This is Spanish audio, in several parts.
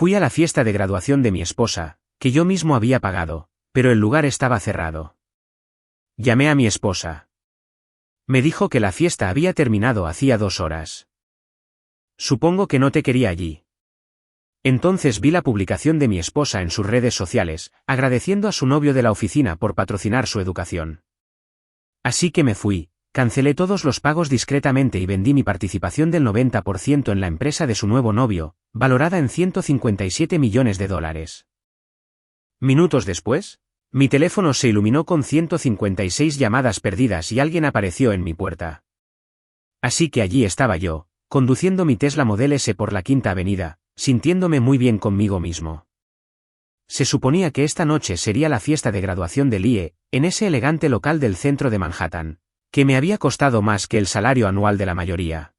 Fui a la fiesta de graduación de mi esposa, que yo mismo había pagado, pero el lugar estaba cerrado. Llamé a mi esposa. Me dijo que la fiesta había terminado hacía 2 horas. Supongo que no te quería allí. Entonces vi la publicación de mi esposa en sus redes sociales, agradeciendo a su novio de la oficina por patrocinar su educación. Así que me fui, cancelé todos los pagos discretamente y vendí mi participación del 90% en la empresa de su nuevo novio, valorada en $157 millones. Minutos después, mi teléfono se iluminó con 156 llamadas perdidas y alguien apareció en mi puerta. Así que allí estaba yo, conduciendo mi Tesla Model S por la Quinta Avenida, sintiéndome muy bien conmigo mismo. Se suponía que esta noche sería la fiesta de graduación de Lie, en ese elegante local del centro de Manhattan, que me había costado más que el salario anual de la mayoría.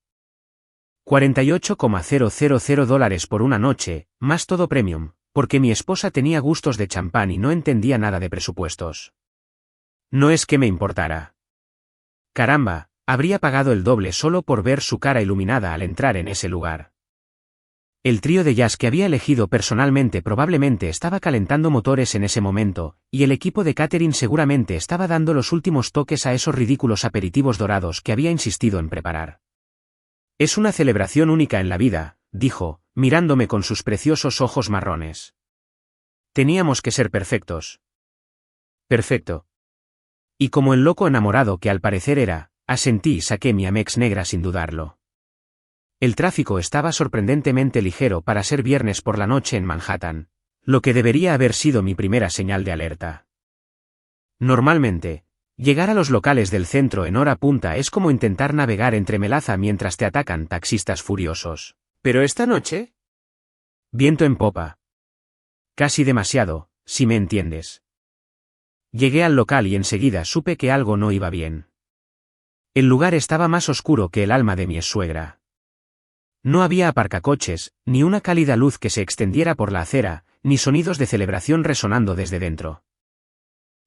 $48,000 por una noche, más todo premium, porque mi esposa tenía gustos de champán y no entendía nada de presupuestos. No es que me importara. Caramba, habría pagado el doble solo por ver su cara iluminada al entrar en ese lugar. El trío de jazz que había elegido personalmente probablemente estaba calentando motores en ese momento, y el equipo de catering seguramente estaba dando los últimos toques a esos ridículos aperitivos dorados que había insistido en preparar. Es una celebración única en la vida, dijo, mirándome con sus preciosos ojos marrones. Teníamos que ser perfectos. Perfecto. Y como el loco enamorado que al parecer era, asentí y saqué mi Amex negra sin dudarlo. El tráfico estaba sorprendentemente ligero para ser viernes por la noche en Manhattan, lo que debería haber sido mi primera señal de alerta. Normalmente, llegar a los locales del centro en hora punta es como intentar navegar entre melaza mientras te atacan taxistas furiosos. ¿Pero esta noche? Viento en popa. Casi demasiado, si me entiendes. Llegué al local y enseguida supe que algo no iba bien. El lugar estaba más oscuro que el alma de mi exsuegra. No había aparcacoches, ni una cálida luz que se extendiera por la acera, ni sonidos de celebración resonando desde dentro.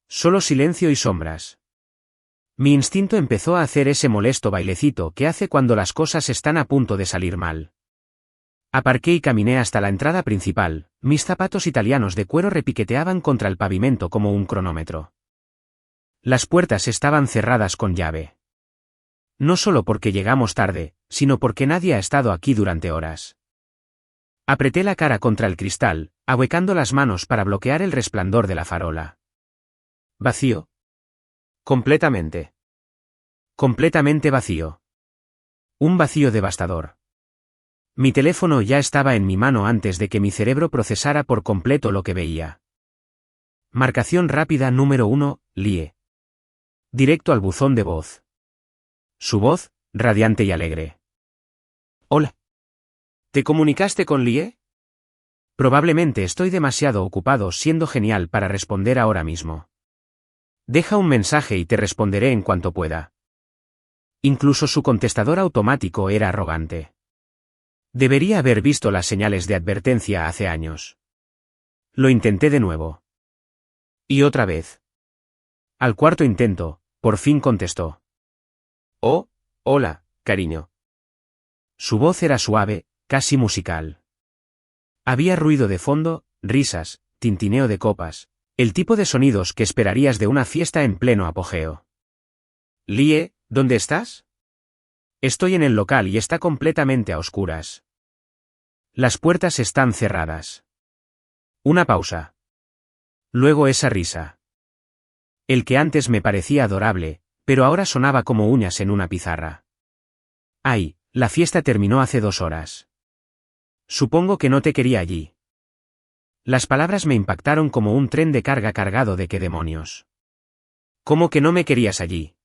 Solo silencio y sombras. Mi instinto empezó a hacer ese molesto bailecito que hace cuando las cosas están a punto de salir mal. Aparqué y caminé hasta la entrada principal, mis zapatos italianos de cuero repiqueteaban contra el pavimento como un cronómetro. Las puertas estaban cerradas con llave. No solo porque llegamos tarde, sino porque nadie ha estado aquí durante horas. Apreté la cara contra el cristal, ahuecando las manos para bloquear el resplandor de la farola. Vacío. Completamente. Completamente vacío. Un vacío devastador. Mi teléfono ya estaba en mi mano antes de que mi cerebro procesara por completo lo que veía. Marcación rápida número 1, Lie. Directo al buzón de voz. Su voz, radiante y alegre. Hola. ¿Te comunicaste con Lie? Probablemente estoy demasiado ocupado siendo genial para responder ahora mismo. Deja un mensaje y te responderé en cuanto pueda. Incluso su contestador automático era arrogante. Debería haber visto las señales de advertencia hace años. Lo intenté de nuevo. Y otra vez. Al cuarto intento, por fin contestó. Oh, hola, cariño. Su voz era suave, casi musical. Había ruido de fondo, risas, tintineo de copas, el tipo de sonidos que esperarías de una fiesta en pleno apogeo. Lie, ¿dónde estás? Estoy en el local y está completamente a oscuras. Las puertas están cerradas. Una pausa. Luego esa risa. El que antes me parecía adorable, pero ahora sonaba como uñas en una pizarra. Ay, la fiesta terminó hace 2 horas. Supongo que no te quería allí. Las palabras me impactaron como un tren de carga cargado de qué demonios. ¿Cómo que no me querías allí?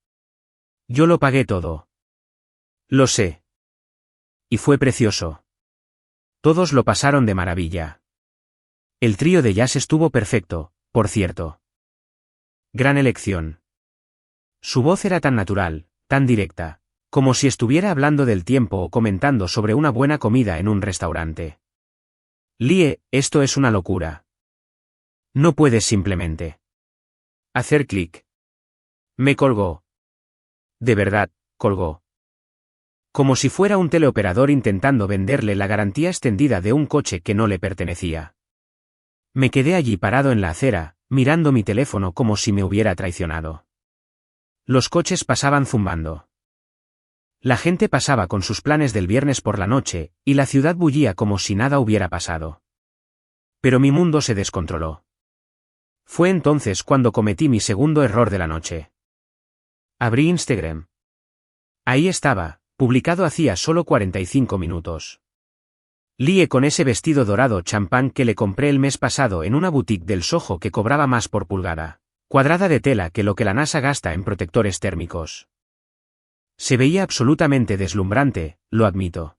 Yo lo pagué todo. Lo sé. Y fue precioso. Todos lo pasaron de maravilla. El trío de jazz estuvo perfecto, por cierto. Gran elección. Su voz era tan natural, tan directa, como si estuviera hablando del tiempo o comentando sobre una buena comida en un restaurante. Lie, esto es una locura. No puedes simplemente hacer clic. Me colgó. De verdad, colgó. Como si fuera un teleoperador intentando venderle la garantía extendida de un coche que no le pertenecía. Me quedé allí parado en la acera, mirando mi teléfono como si me hubiera traicionado. Los coches pasaban zumbando. La gente pasaba con sus planes del viernes por la noche, y la ciudad bullía como si nada hubiera pasado. Pero mi mundo se descontroló. Fue entonces cuando cometí mi segundo error de la noche. Abrí Instagram. Ahí estaba, publicado hacía solo 45 minutos. Lie con ese vestido dorado champán que le compré el mes pasado en una boutique del Soho que cobraba más por pulgada cuadrada de tela que lo que la NASA gasta en protectores térmicos. Se veía absolutamente deslumbrante, lo admito.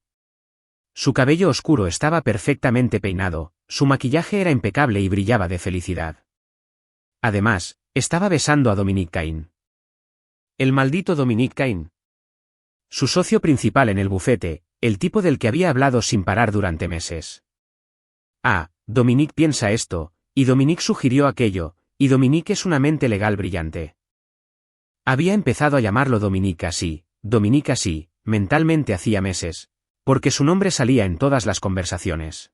Su cabello oscuro estaba perfectamente peinado, su maquillaje era impecable y brillaba de felicidad. Además, estaba besando a Dominic Cain. El maldito Dominic Cain. Su socio principal en el bufete, el tipo del que había hablado sin parar durante meses. Ah, Dominic piensa esto, y Dominic sugirió aquello, y Dominic es una mente legal brillante. Había empezado a llamarlo Dominic así, mentalmente hacía meses, porque su nombre salía en todas las conversaciones.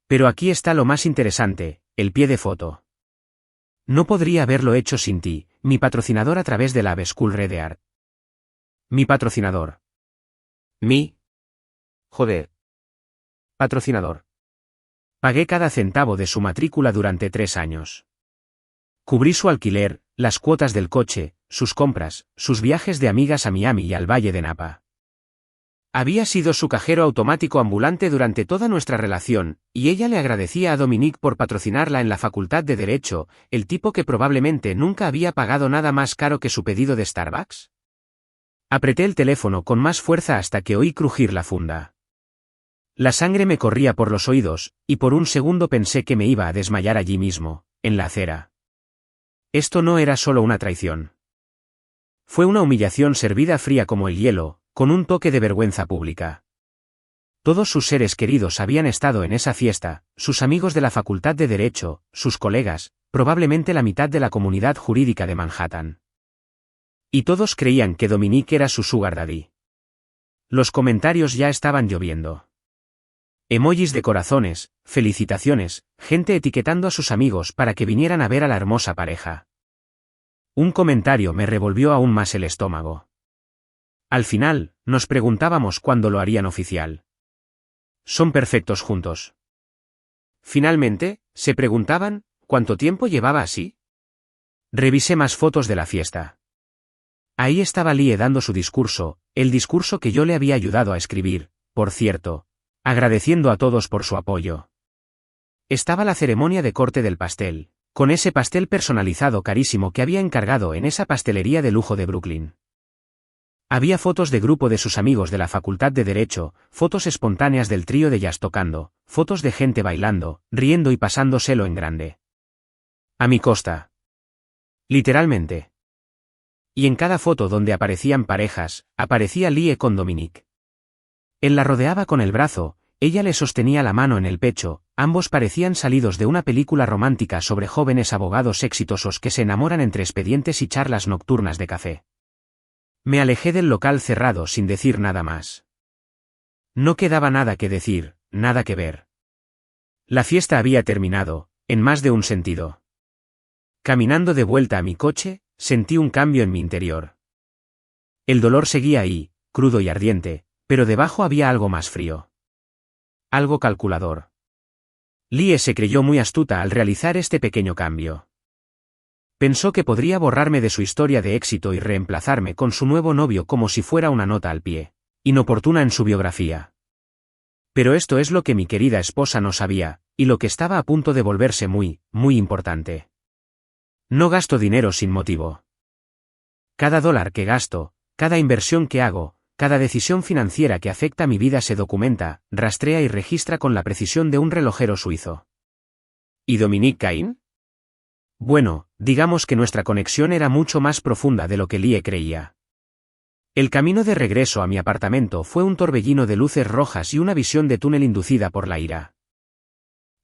Pero aquí está lo más interesante, el pie de foto. No podría haberlo hecho sin ti, mi patrocinador a través de la Ave School Art. Mi patrocinador. Joder. Patrocinador. Pagué cada centavo de su matrícula durante 3 años. Cubrí su alquiler, las cuotas del coche, sus compras, sus viajes de amigas a Miami y al Valle de Napa. Había sido su cajero automático ambulante durante toda nuestra relación, y ella le agradecía a Dominic por patrocinarla en la Facultad de Derecho, el tipo que probablemente nunca había pagado nada más caro que su pedido de Starbucks. Apreté el teléfono con más fuerza hasta que oí crujir la funda. La sangre me corría por los oídos, y por un segundo pensé que me iba a desmayar allí mismo, en la acera. Esto no era solo una traición. Fue una humillación servida fría como el hielo, con un toque de vergüenza pública. Todos sus seres queridos habían estado en esa fiesta, sus amigos de la Facultad de Derecho, sus colegas, probablemente la mitad de la comunidad jurídica de Manhattan. Y todos creían que Dominic era su sugar daddy. Los comentarios ya estaban lloviendo. Emojis de corazones, felicitaciones, gente etiquetando a sus amigos para que vinieran a ver a la hermosa pareja. Un comentario me revolvió aún más el estómago. Al final, nos preguntábamos cuándo lo harían oficial. Son perfectos juntos. Finalmente, se preguntaban, ¿cuánto tiempo llevaba así? Revisé más fotos de la fiesta. Ahí estaba Lie dando su discurso, el discurso que yo le había ayudado a escribir, por cierto, agradeciendo a todos por su apoyo. Estaba la ceremonia de corte del pastel, con ese pastel personalizado carísimo que había encargado en esa pastelería de lujo de Brooklyn. Había fotos de grupo de sus amigos de la Facultad de Derecho, fotos espontáneas del trío de jazz tocando, fotos de gente bailando, riendo y pasándoselo en grande. A mi costa. Literalmente. Y en cada foto donde aparecían parejas, aparecía Lie con Dominic. Él la rodeaba con el brazo, ella le sostenía la mano en el pecho, ambos parecían salidos de una película romántica sobre jóvenes abogados exitosos que se enamoran entre expedientes y charlas nocturnas de café. Me alejé del local cerrado sin decir nada más. No quedaba nada que decir, nada que ver. La fiesta había terminado, en más de un sentido. Caminando de vuelta a mi coche, sentí un cambio en mi interior. El dolor seguía ahí, crudo y ardiente, pero debajo había algo más frío. Algo calculador. Lie se creyó muy astuta al realizar este pequeño cambio. Pensó que podría borrarme de su historia de éxito y reemplazarme con su nuevo novio como si fuera una nota al pie, inoportuna en su biografía. Pero esto es lo que mi querida esposa no sabía, y lo que estaba a punto de volverse muy, muy importante. No gasto dinero sin motivo. Cada dólar que gasto, cada inversión que hago, cada decisión financiera que afecta a mi vida se documenta, rastrea y registra con la precisión de un relojero suizo. ¿Y Dominic Cain? Bueno, digamos que nuestra conexión era mucho más profunda de lo que Lie creía. El camino de regreso a mi apartamento fue un torbellino de luces rojas y una visión de túnel inducida por la ira.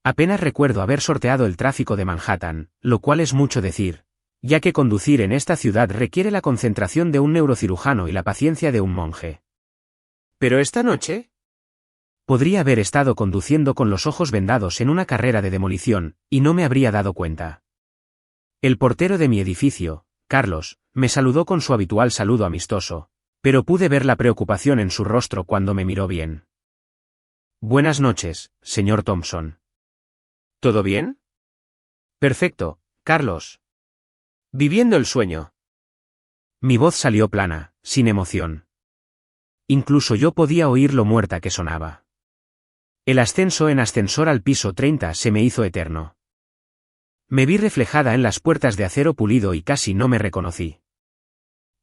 Apenas recuerdo haber sorteado el tráfico de Manhattan, lo cual es mucho decir, ya que conducir en esta ciudad requiere la concentración de un neurocirujano y la paciencia de un monje. ¿Pero esta noche? Podría haber estado conduciendo con los ojos vendados en una carrera de demolición, y no me habría dado cuenta. El portero de mi edificio, Carlos, me saludó con su habitual saludo amistoso, pero pude ver la preocupación en su rostro cuando me miró bien. Buenas noches, señor Thompson. ¿Todo bien? Perfecto, Carlos. Viviendo el sueño. Mi voz salió plana, sin emoción. Incluso yo podía oír lo muerta que sonaba. El ascenso en ascensor al piso 30 se me hizo eterno. Me vi reflejada en las puertas de acero pulido y casi no me reconocí.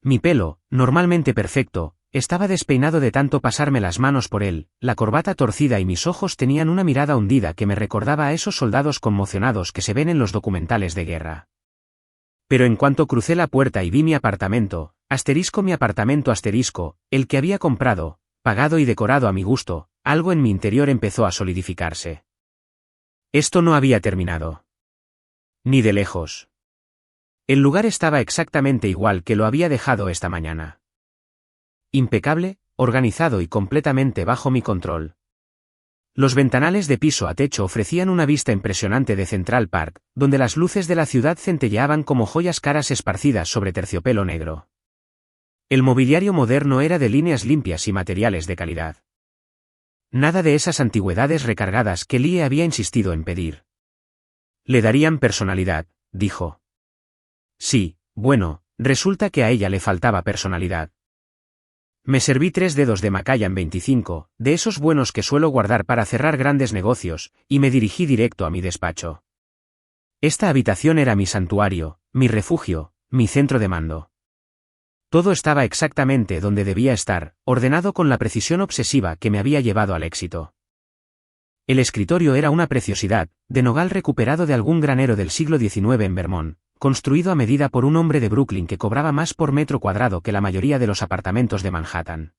Mi pelo, normalmente perfecto, estaba despeinado de tanto pasarme las manos por él, la corbata torcida y mis ojos tenían una mirada hundida que me recordaba a esos soldados conmocionados que se ven en los documentales de guerra. Pero en cuanto crucé la puerta y vi mi apartamento, mi apartamento el que había comprado, pagado y decorado a mi gusto, algo en mi interior empezó a solidificarse. Esto no había terminado. Ni de lejos. El lugar estaba exactamente igual que lo había dejado esta mañana. Impecable, organizado y completamente bajo mi control. Los ventanales de piso a techo ofrecían una vista impresionante de Central Park, donde las luces de la ciudad centelleaban como joyas caras esparcidas sobre terciopelo negro. El mobiliario moderno era de líneas limpias y materiales de calidad. Nada de esas antigüedades recargadas que Lee había insistido en pedir. Le darían personalidad, dijo. Sí, bueno, resulta que a ella le faltaba personalidad. Me serví 3 dedos de Macallan 25, de esos buenos que suelo guardar para cerrar grandes negocios, y me dirigí directo a mi despacho. Esta habitación era mi santuario, mi refugio, mi centro de mando. Todo estaba exactamente donde debía estar, ordenado con la precisión obsesiva que me había llevado al éxito. El escritorio era una preciosidad, de nogal recuperado de algún granero del siglo XIX en Vermont, construido a medida por un hombre de Brooklyn que cobraba más por metro cuadrado que la mayoría de los apartamentos de Manhattan.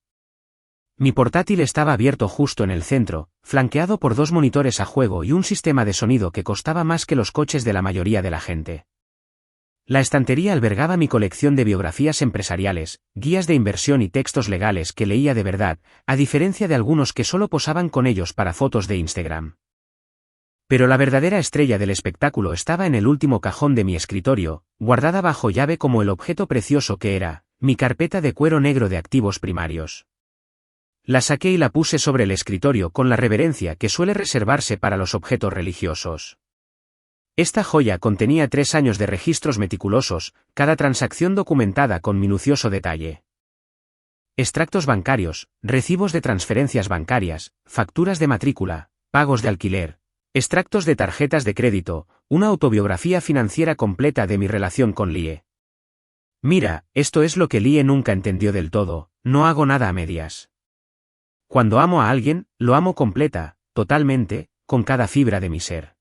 Mi portátil estaba abierto justo en el centro, flanqueado por 2 monitores a juego y un sistema de sonido que costaba más que los coches de la mayoría de la gente. La estantería albergaba mi colección de biografías empresariales, guías de inversión y textos legales que leía de verdad, a diferencia de algunos que solo posaban con ellos para fotos de Instagram. Pero la verdadera estrella del espectáculo estaba en el último cajón de mi escritorio, guardada bajo llave como el objeto precioso que era, mi carpeta de cuero negro de activos primarios. La saqué y la puse sobre el escritorio con la reverencia que suele reservarse para los objetos religiosos. Esta joya contenía 3 años de registros meticulosos, cada transacción documentada con minucioso detalle. Extractos bancarios, recibos de transferencias bancarias, facturas de matrícula, pagos de alquiler, extractos de tarjetas de crédito, una autobiografía financiera completa de mi relación con Lie. Mira, esto es lo que Lie nunca entendió del todo, no hago nada a medias. Cuando amo a alguien, lo amo completa, totalmente, con cada fibra de mi ser.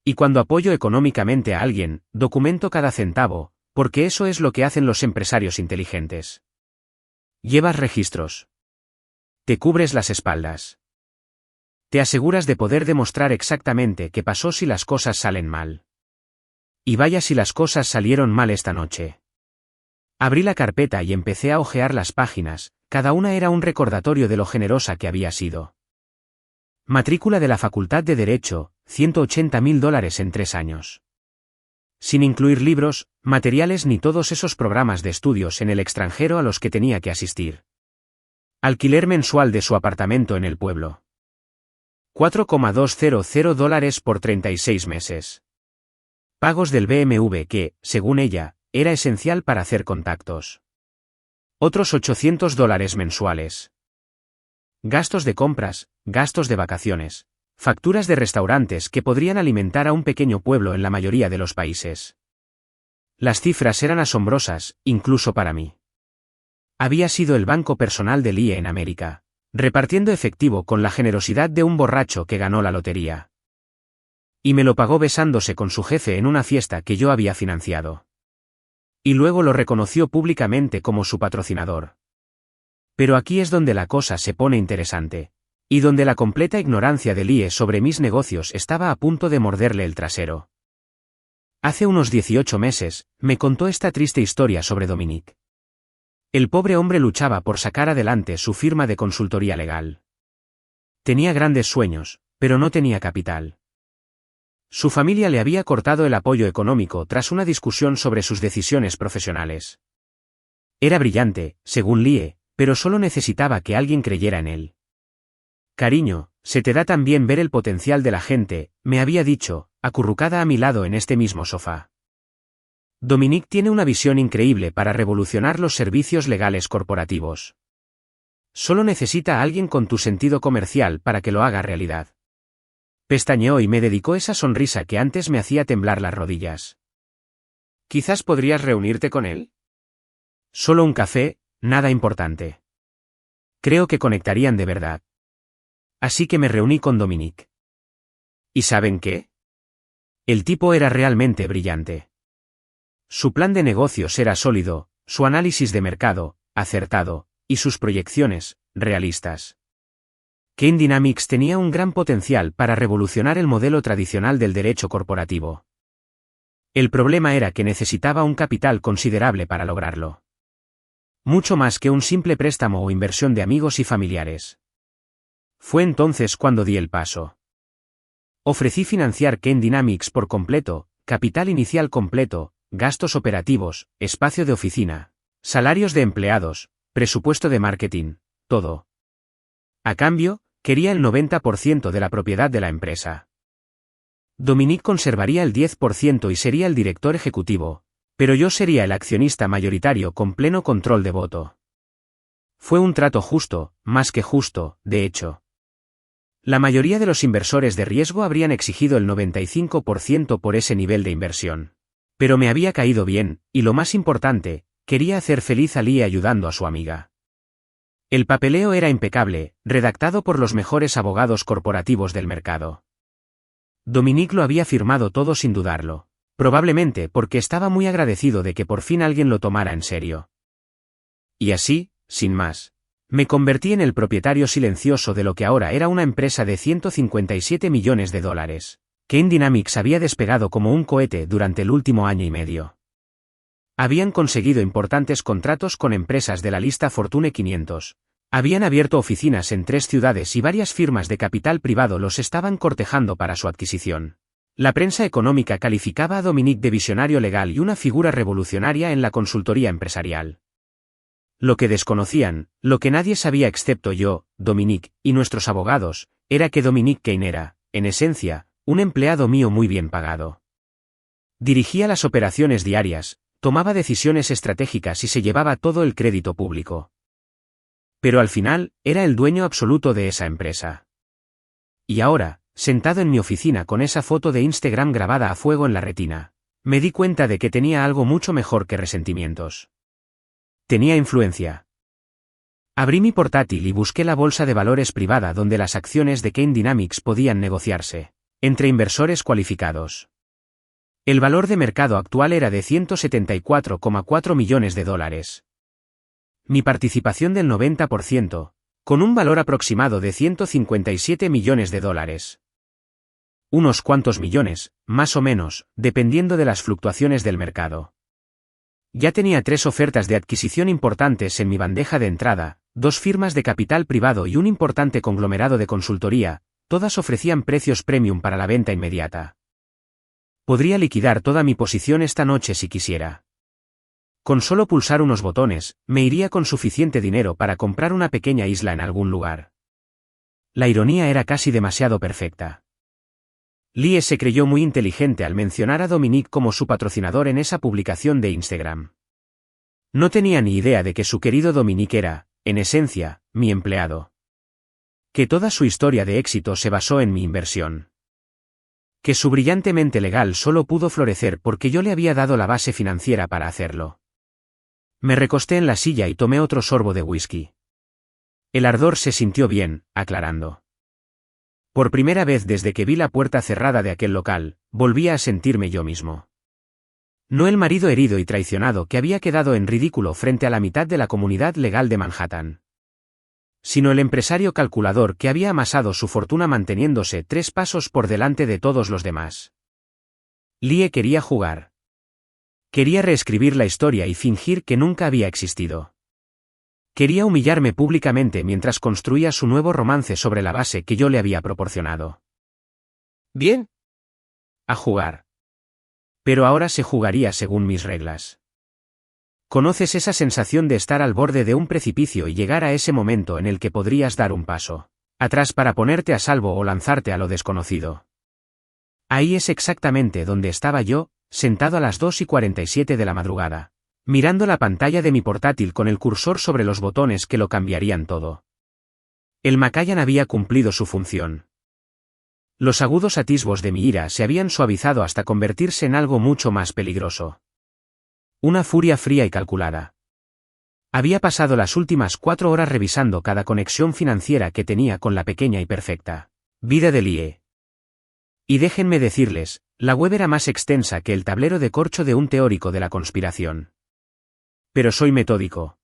Y cuando apoyo económicamente a alguien, documento cada centavo, porque eso es lo que hacen los empresarios inteligentes. Llevas registros. Te cubres las espaldas. Te aseguras de poder demostrar exactamente qué pasó si las cosas salen mal. Y vaya si las cosas salieron mal esta noche. Abrí la carpeta y empecé a hojear las páginas, cada una era un recordatorio de lo generosa que había sido. Matrícula de la Facultad de Derecho, $180.000 en 3 años. Sin incluir libros, materiales ni todos esos programas de estudios en el extranjero a los que tenía que asistir. Alquiler mensual de su apartamento en el pueblo. $4,200 por 36 meses. Pagos del BMW que, según ella, era esencial para hacer contactos. Otros $800 mensuales. Gastos de compras, gastos de vacaciones, facturas de restaurantes que podrían alimentar a un pequeño pueblo en la mayoría de los países. Las cifras eran asombrosas, incluso para mí. Había sido el banco personal de Lie en América, repartiendo efectivo con la generosidad de un borracho que ganó la lotería. Y me lo pagó besándose con su jefe en una fiesta que yo había financiado. Y luego lo reconoció públicamente como su patrocinador. Pero aquí es donde la cosa se pone interesante, y donde la completa ignorancia de Lie sobre mis negocios estaba a punto de morderle el trasero. Hace unos 18 meses, me contó esta triste historia sobre Dominique. El pobre hombre luchaba por sacar adelante su firma de consultoría legal. Tenía grandes sueños, pero no tenía capital. Su familia le había cortado el apoyo económico tras una discusión sobre sus decisiones profesionales. Era brillante, según Lie, pero solo necesitaba que alguien creyera en él. Cariño, se te da tan bien ver el potencial de la gente, me había dicho, acurrucada a mi lado en este mismo sofá. Dominique tiene una visión increíble para revolucionar los servicios legales corporativos. Solo necesita a alguien con tu sentido comercial para que lo haga realidad. Pestañeó y me dedicó esa sonrisa que antes me hacía temblar las rodillas. ¿Quizás podrías reunirte con él? Solo un café, nada importante. Creo que conectarían de verdad. Así que me reuní con Dominique. ¿Y saben qué? El tipo era realmente brillante. Su plan de negocios era sólido, su análisis de mercado, acertado, y sus proyecciones, realistas. Kane Dynamics tenía un gran potencial para revolucionar el modelo tradicional del derecho corporativo. El problema era que necesitaba un capital considerable para lograrlo. Mucho más que un simple préstamo o inversión de amigos y familiares. Fue entonces cuando di el paso. Ofrecí financiar Kane Dynamics por completo, capital inicial completo, gastos operativos, espacio de oficina, salarios de empleados, presupuesto de marketing, todo. A cambio, quería el 90% de la propiedad de la empresa. Dominique conservaría el 10% y sería el director ejecutivo, pero yo sería el accionista mayoritario con pleno control de voto. Fue un trato justo, más que justo, de hecho. La mayoría de los inversores de riesgo habrían exigido el 95% por ese nivel de inversión. Pero me había caído bien, y lo más importante, quería hacer feliz a Lie ayudando a su amiga. El papeleo era impecable, redactado por los mejores abogados corporativos del mercado. Dominique lo había firmado todo sin dudarlo, probablemente porque estaba muy agradecido de que por fin alguien lo tomara en serio. Y así, sin más, me convertí en el propietario silencioso de lo que ahora era una empresa de $157 millones. Kane Dynamics había despegado como un cohete durante el último año y medio. Habían conseguido importantes contratos con empresas de la lista Fortune 500. Habían abierto oficinas en 3 ciudades y varias firmas de capital privado los estaban cortejando para su adquisición. La prensa económica calificaba a Dominique de visionario legal y una figura revolucionaria en la consultoría empresarial. Lo que desconocían, lo que nadie sabía excepto yo, Dominique, y nuestros abogados, era que Dominique Kane era, en esencia, un empleado mío muy bien pagado. Dirigía las operaciones diarias, tomaba decisiones estratégicas y se llevaba todo el crédito público. Pero al final, era el dueño absoluto de esa empresa. Y ahora, sentado en mi oficina con esa foto de Instagram grabada a fuego en la retina, me di cuenta de que tenía algo mucho mejor que resentimientos. Tenía influencia. Abrí mi portátil y busqué la bolsa de valores privada donde las acciones de Kane Dynamics podían negociarse, entre inversores cualificados. El valor de mercado actual era de $174,4 millones. Mi participación del 90%, con un valor aproximado de $157 millones. Unos cuantos millones, más o menos, dependiendo de las fluctuaciones del mercado. Ya tenía 3 ofertas de adquisición importantes en mi bandeja de entrada, 2 firmas de capital privado y un importante conglomerado de consultoría, todas ofrecían precios premium para la venta inmediata. Podría liquidar toda mi posición esta noche si quisiera. Con solo pulsar unos botones, me iría con suficiente dinero para comprar una pequeña isla en algún lugar. La ironía era casi demasiado perfecta. Lie se creyó muy inteligente al mencionar a Dominique como su patrocinador en esa publicación de Instagram. No tenía ni idea de que su querido Dominique era, en esencia, mi empleado. Que toda su historia de éxito se basó en mi inversión. Que su brillante mente legal solo pudo florecer porque yo le había dado la base financiera para hacerlo. Me recosté en la silla y tomé otro sorbo de whisky. El ardor se sintió bien, aclarando. Por primera vez desde que vi la puerta cerrada de aquel local, volvía a sentirme yo mismo. No el marido herido y traicionado que había quedado en ridículo frente a la mitad de la comunidad legal de Manhattan. Sino el empresario calculador que había amasado su fortuna manteniéndose 3 pasos por delante de todos los demás. Lie quería jugar. Quería reescribir la historia y fingir que nunca había existido. Quería humillarme públicamente mientras construía su nuevo romance sobre la base que yo le había proporcionado. Bien. A jugar. Pero ahora se jugaría según mis reglas. ¿Conoces esa sensación de estar al borde de un precipicio y llegar a ese momento en el que podrías dar un paso atrás para ponerte a salvo o lanzarte a lo desconocido? Ahí es exactamente donde estaba yo, sentado a las 2:47 de la madrugada, mirando la pantalla de mi portátil con el cursor sobre los botones que lo cambiarían todo. El Macallan había cumplido su función. Los agudos atisbos de mi ira se habían suavizado hasta convertirse en algo mucho más peligroso. Una furia fría y calculada. Había pasado las últimas 4 horas revisando cada conexión financiera que tenía con la pequeña y perfecta vida de Lie. Y déjenme decirles, la web era más extensa que el tablero de corcho de un teórico de la conspiración. Pero soy metódico.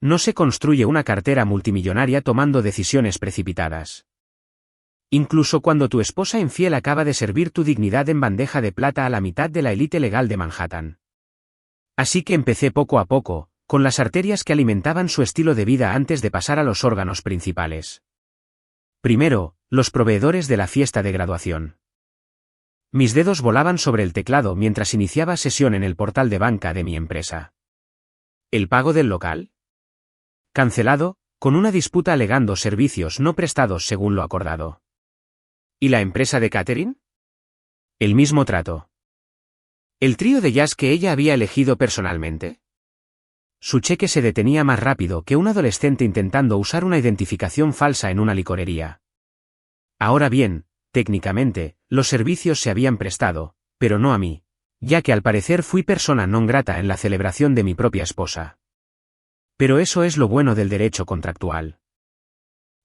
No se construye una cartera multimillonaria tomando decisiones precipitadas. Incluso cuando tu esposa infiel acaba de servir tu dignidad en bandeja de plata a la mitad de la élite legal de Manhattan. Así que empecé poco a poco, con las arterias que alimentaban su estilo de vida antes de pasar a los órganos principales. Primero, los proveedores de la fiesta de graduación. Mis dedos volaban sobre el teclado mientras iniciaba sesión en el portal de banca de mi empresa. ¿El pago del local? Cancelado, con una disputa alegando servicios no prestados según lo acordado. ¿Y la empresa de catering? El mismo trato. ¿El trío de jazz que ella había elegido personalmente? Su cheque se detenía más rápido que un adolescente intentando usar una identificación falsa en una licorería. Ahora bien, técnicamente, los servicios se habían prestado, pero no a mí, ya que al parecer fui persona non grata en la celebración de mi propia esposa. Pero eso es lo bueno del derecho contractual.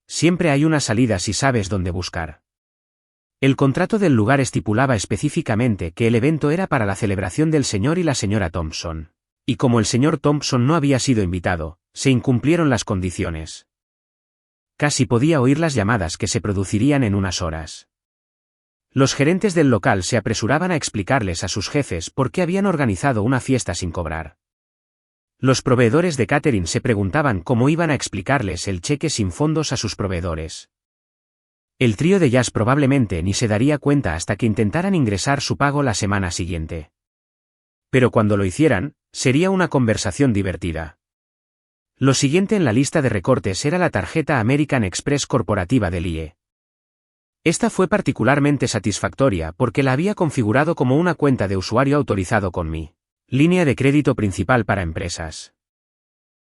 Siempre hay una salida si sabes dónde buscar. El contrato del lugar estipulaba específicamente que el evento era para la celebración del señor y la señora Thompson. Y como el señor Thompson no había sido invitado, se incumplieron las condiciones. Casi podía oír las llamadas que se producirían en unas horas. Los gerentes del local se apresuraban a explicarles a sus jefes por qué habían organizado una fiesta sin cobrar. Los proveedores de catering se preguntaban cómo iban a explicarles el cheque sin fondos a sus proveedores. El trío de jazz probablemente ni se daría cuenta hasta que intentaran ingresar su pago la semana siguiente. Pero cuando lo hicieran, sería una conversación divertida. Lo siguiente en la lista de recortes era la tarjeta American Express corporativa de Lie. Esta fue particularmente satisfactoria porque la había configurado como una cuenta de usuario autorizado con mi línea de crédito principal para empresas.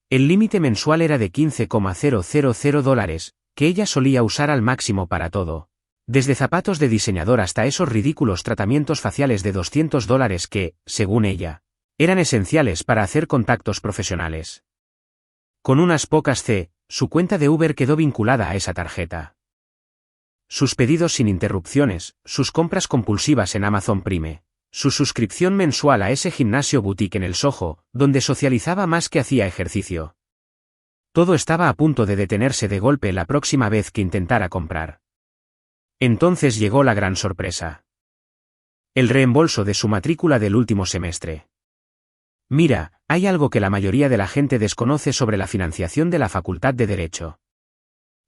El límite mensual era de $15,000, que ella solía usar al máximo para todo, desde zapatos de diseñador hasta esos ridículos tratamientos faciales de $200 que, según ella, eran esenciales para hacer contactos profesionales. Con unas pocas su cuenta de Uber quedó vinculada a esa tarjeta. Sus pedidos sin interrupciones, sus compras compulsivas en Amazon Prime, su suscripción mensual a ese gimnasio boutique en el Soho, donde socializaba más que hacía ejercicio. Todo estaba a punto de detenerse de golpe la próxima vez que intentara comprar. Entonces llegó la gran sorpresa. El reembolso de su matrícula del último semestre. Mira, hay algo que la mayoría de la gente desconoce sobre la financiación de la Facultad de Derecho.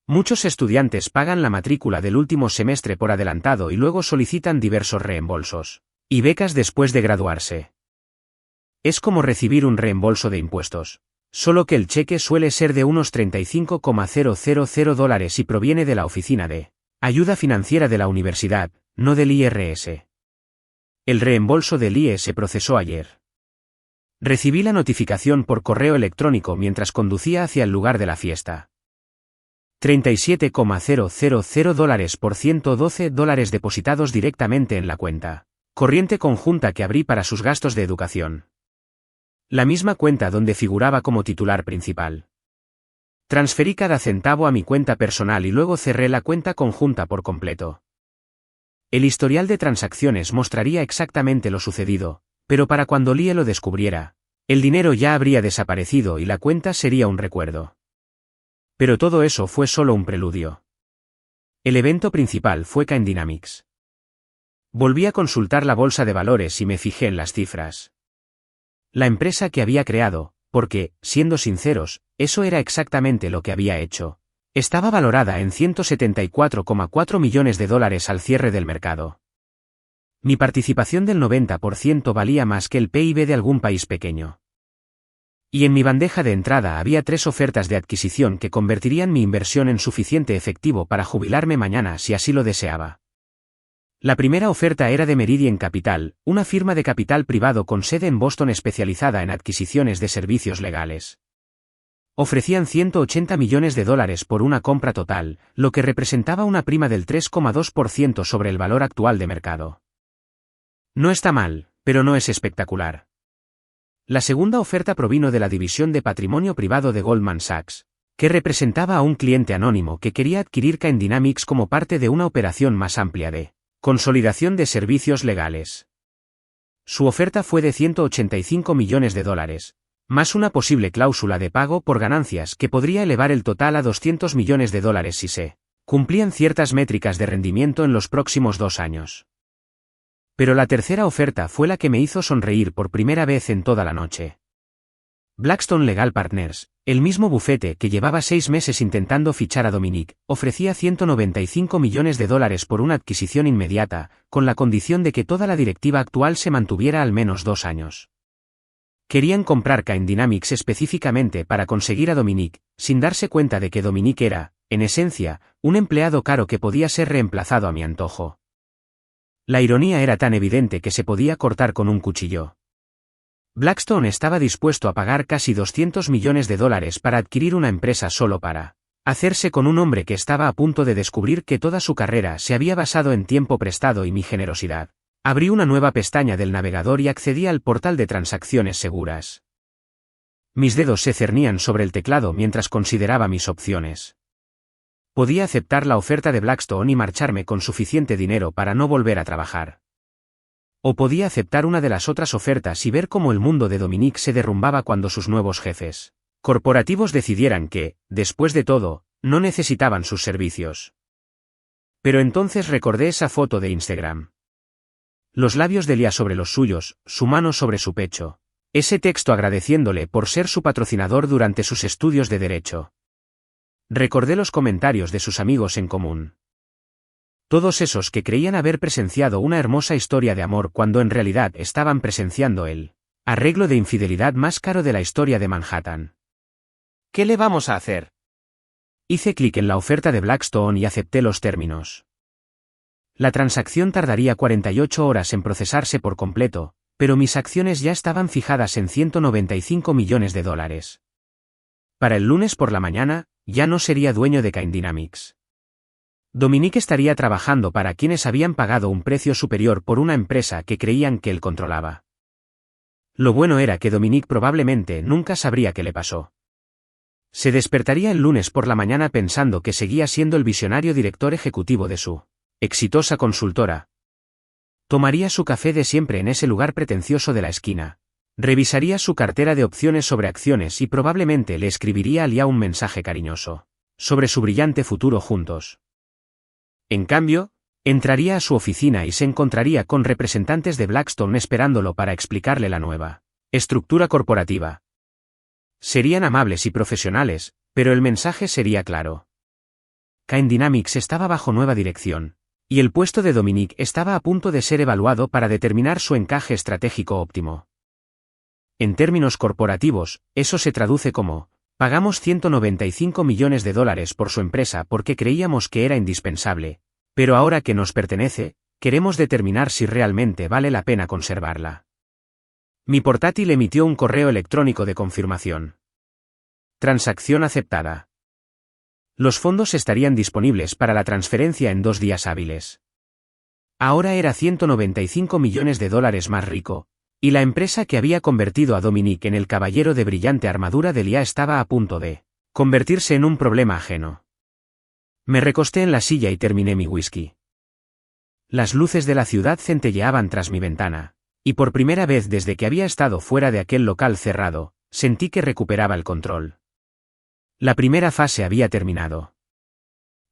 Muchos estudiantes pagan la matrícula del último semestre por adelantado y luego solicitan diversos reembolsos y becas después de graduarse. Es como recibir un reembolso de impuestos. Solo que el cheque suele ser de unos $35,000 y proviene de la Oficina de Ayuda Financiera de la Universidad, no del IRS. El reembolso del IE se procesó ayer. Recibí la notificación por correo electrónico mientras conducía hacia el lugar de la fiesta. $37,000 por $112 depositados directamente en la cuenta corriente conjunta que abrí para sus gastos de educación. La misma cuenta donde figuraba como titular principal. Transferí cada centavo a mi cuenta personal y luego cerré la cuenta conjunta por completo. El historial de transacciones mostraría exactamente lo sucedido, pero para cuando Lie lo descubriera, el dinero ya habría desaparecido y la cuenta sería un recuerdo. Pero todo eso fue solo un preludio. El evento principal fue Cain Dynamics. Volví a consultar la bolsa de valores y me fijé en las cifras. La empresa que había creado, porque, siendo sinceros, eso era exactamente lo que había hecho. Estaba valorada en 174,4 millones de dólares al cierre del mercado. Mi participación del 90% valía más que el PIB de algún país pequeño. Y en mi bandeja de entrada había 3 ofertas de adquisición que convertirían mi inversión en suficiente efectivo para jubilarme mañana si así lo deseaba. La primera oferta era de Meridian Capital, una firma de capital privado con sede en Boston especializada en adquisiciones de servicios legales. Ofrecían 180 millones de dólares por una compra total, lo que representaba una prima del 3,2% sobre el valor actual de mercado. No está mal, pero no es espectacular. La segunda oferta provino de la división de patrimonio privado de Goldman Sachs, que representaba a un cliente anónimo que quería adquirir Kind Dynamics como parte de una operación más amplia de consolidación de servicios legales. Su oferta fue de 185 millones de dólares, más una posible cláusula de pago por ganancias que podría elevar el total a 200 millones de dólares si se cumplían ciertas métricas de rendimiento en los próximos 2 años. Pero la tercera oferta fue la que me hizo sonreír por primera vez en toda la noche. Blackstone Legal Partners, el mismo bufete que llevaba 6 meses intentando fichar a Dominic, ofrecía 195 millones de dólares por una adquisición inmediata, con la condición de que toda la directiva actual se mantuviera al menos 2 años. Querían comprar Kind Dynamics específicamente para conseguir a Dominic, sin darse cuenta de que Dominic era, en esencia, un empleado caro que podía ser reemplazado a mi antojo. La ironía era tan evidente que se podía cortar con un cuchillo. Blackstone estaba dispuesto a pagar casi 200 millones de dólares para adquirir una empresa solo para hacerse con un hombre que estaba a punto de descubrir que toda su carrera se había basado en tiempo prestado y mi generosidad. Abrí una nueva pestaña del navegador y accedí al portal de transacciones seguras. Mis dedos se cernían sobre el teclado mientras consideraba mis opciones. Podía aceptar la oferta de Blackstone y marcharme con suficiente dinero para no volver a trabajar. O podía aceptar una de las otras ofertas y ver cómo el mundo de Dominic se derrumbaba cuando sus nuevos jefes corporativos decidieran que, después de todo, no necesitaban sus servicios. Pero entonces recordé esa foto de Instagram. Los labios de Lia sobre los suyos, su mano sobre su pecho. Ese texto agradeciéndole por ser su patrocinador durante sus estudios de Derecho. Recordé los comentarios de sus amigos en común. Todos esos que creían haber presenciado una hermosa historia de amor cuando en realidad estaban presenciando el arreglo de infidelidad más caro de la historia de Manhattan. ¿Qué le vamos a hacer? Hice clic en la oferta de Blackstone y acepté los términos. La transacción tardaría 48 horas en procesarse por completo, pero mis acciones ya estaban fijadas en 195 millones de dólares. Para el lunes por la mañana, ya no sería dueño de Kind Dynamics. Dominic estaría trabajando para quienes habían pagado un precio superior por una empresa que creían que él controlaba. Lo bueno era que Dominic probablemente nunca sabría qué le pasó. Se despertaría el lunes por la mañana pensando que seguía siendo el visionario director ejecutivo de su exitosa consultora. Tomaría su café de siempre en ese lugar pretencioso de la esquina. Revisaría su cartera de opciones sobre acciones y probablemente le escribiría a Lia un mensaje cariñoso sobre su brillante futuro juntos. En cambio, entraría a su oficina y se encontraría con representantes de Blackstone esperándolo para explicarle la nueva estructura corporativa. Serían amables y profesionales, pero el mensaje sería claro. Kind Dynamics estaba bajo nueva dirección, y el puesto de Dominic estaba a punto de ser evaluado para determinar su encaje estratégico óptimo. En términos corporativos, eso se traduce como: pagamos 195 millones de dólares por su empresa porque creíamos que era indispensable, pero ahora que nos pertenece, queremos determinar si realmente vale la pena conservarla. Mi portátil emitió un correo electrónico de confirmación. Transacción aceptada. Los fondos estarían disponibles para la transferencia en 2 días hábiles. Ahora era 195 millones de dólares más rico, y la empresa que había convertido a Dominic en el caballero de brillante armadura de Lia estaba a punto de convertirse en un problema ajeno. Me recosté en la silla y terminé mi whisky. Las luces de la ciudad centelleaban tras mi ventana, y por primera vez desde que había estado fuera de aquel local cerrado, sentí que recuperaba el control. La primera fase había terminado.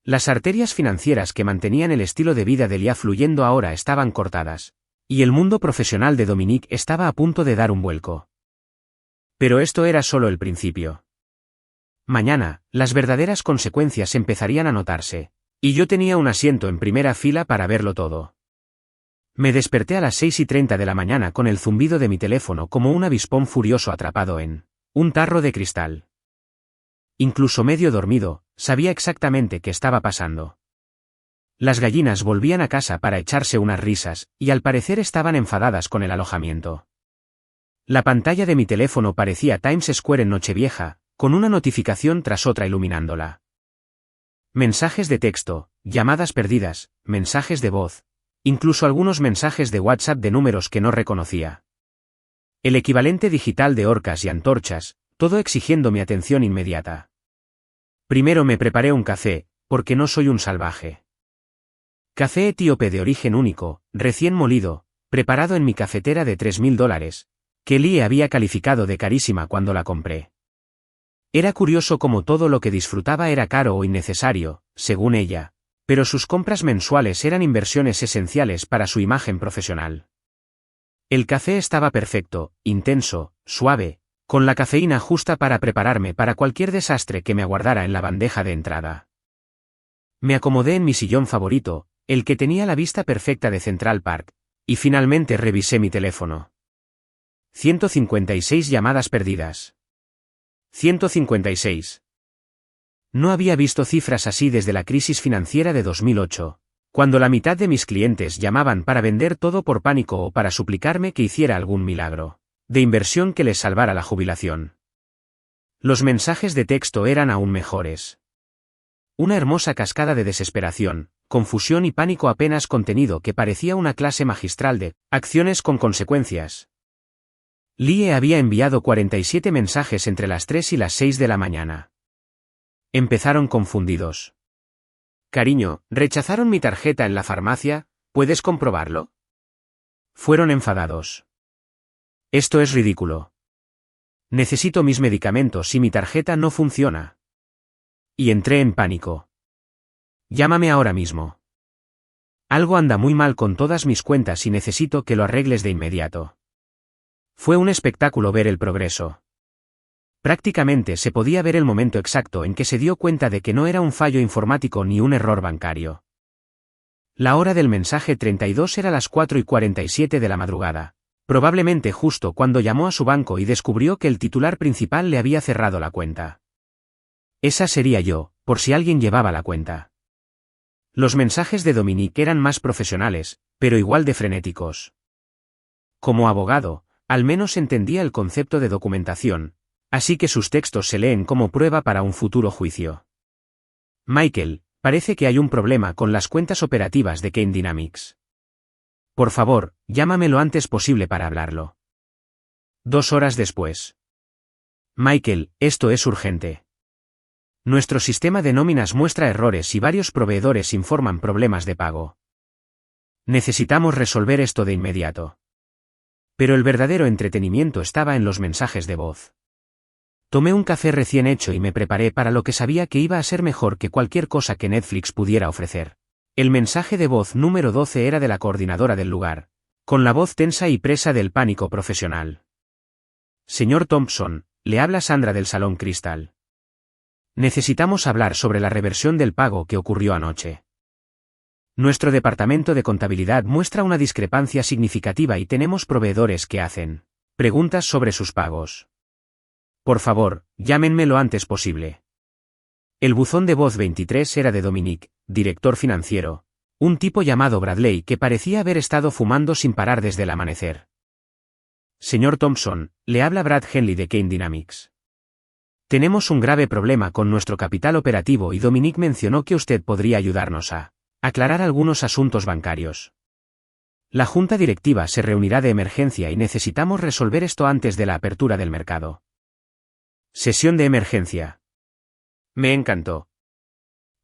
Las arterias financieras que mantenían el estilo de vida de Lia fluyendo ahora estaban cortadas, y el mundo profesional de Dominic estaba a punto de dar un vuelco. Pero esto era solo el principio. Mañana, las verdaderas consecuencias empezarían a notarse, y yo tenía un asiento en primera fila para verlo todo. Me desperté a las 6:30 de la mañana con el zumbido de mi teléfono como un avispón furioso atrapado en un tarro de cristal. Incluso medio dormido, sabía exactamente qué estaba pasando. Las gallinas volvían a casa para echarse unas risas, y al parecer estaban enfadadas con el alojamiento. La pantalla de mi teléfono parecía Times Square en Nochevieja, con una notificación tras otra iluminándola. Mensajes de texto, llamadas perdidas, mensajes de voz, incluso algunos mensajes de WhatsApp de números que no reconocía. El equivalente digital de orcas y antorchas, todo exigiendo mi atención inmediata. Primero me preparé un café, porque no soy un salvaje. Café etíope de origen único, recién molido, preparado en mi cafetera de $3.000, que Lee había calificado de carísima cuando la compré. Era curioso cómo todo lo que disfrutaba era caro o innecesario, según ella, pero sus compras mensuales eran inversiones esenciales para su imagen profesional. El café estaba perfecto, intenso, suave, con la cafeína justa para prepararme para cualquier desastre que me aguardara en la bandeja de entrada. Me acomodé en mi sillón favorito, el que tenía la vista perfecta de Central Park, y finalmente revisé mi teléfono. 156 llamadas perdidas. 156. No había visto cifras así desde la crisis financiera de 2008, cuando la mitad de mis clientes llamaban para vender todo por pánico o para suplicarme que hiciera algún milagro de inversión que les salvara la jubilación. Los mensajes de texto eran aún mejores. Una hermosa cascada de desesperación, confusión y pánico apenas contenido que parecía una clase magistral de acciones con consecuencias. Lee había enviado 47 mensajes entre las 3 y las 6 de la mañana. Empezaron confundidos. Cariño, rechazaron mi tarjeta en la farmacia, ¿puedes comprobarlo? Fueron enfadados. Esto es ridículo. Necesito mis medicamentos y mi tarjeta no funciona. Y entré en pánico. Llámame ahora mismo. Algo anda muy mal con todas mis cuentas y necesito que lo arregles de inmediato. Fue un espectáculo ver el progreso. Prácticamente se podía ver el momento exacto en que se dio cuenta de que no era un fallo informático ni un error bancario. La hora del mensaje 32 era las 4:47 de la madrugada, probablemente justo cuando llamó a su banco y descubrió que el titular principal le había cerrado la cuenta. Esa sería yo, por si alguien llevaba la cuenta. Los mensajes de Dominique eran más profesionales, pero igual de frenéticos. Como abogado, al menos entendía el concepto de documentación, así que sus textos se leen como prueba para un futuro juicio. Michael, parece que hay un problema con las cuentas operativas de Kane Dynamics. Por favor, llámame lo antes posible para hablarlo. 2 horas después. Michael, esto es urgente. Nuestro sistema de nóminas muestra errores y varios proveedores informan problemas de pago. Necesitamos resolver esto de inmediato. Pero el verdadero entretenimiento estaba en los mensajes de voz. Tomé un café recién hecho y me preparé para lo que sabía que iba a ser mejor que cualquier cosa que Netflix pudiera ofrecer. El mensaje de voz número 12 era de la coordinadora del lugar, con la voz tensa y presa del pánico profesional. Señor Thompson, le habla Sandra del Salón Cristal. Necesitamos hablar sobre la reversión del pago que ocurrió anoche. Nuestro departamento de contabilidad muestra una discrepancia significativa y tenemos proveedores que hacen preguntas sobre sus pagos. Por favor, llámenme lo antes posible. El buzón de voz 23 era de Dominique, director financiero, un tipo llamado Bradley que parecía haber estado fumando sin parar desde el amanecer. Señor Thompson, le habla Brad Henley de Kane Dynamics. Tenemos un grave problema con nuestro capital operativo y Dominique mencionó que usted podría ayudarnos a aclarar algunos asuntos bancarios. La junta directiva se reunirá de emergencia y necesitamos resolver esto antes de la apertura del mercado. Sesión de emergencia. Me encantó.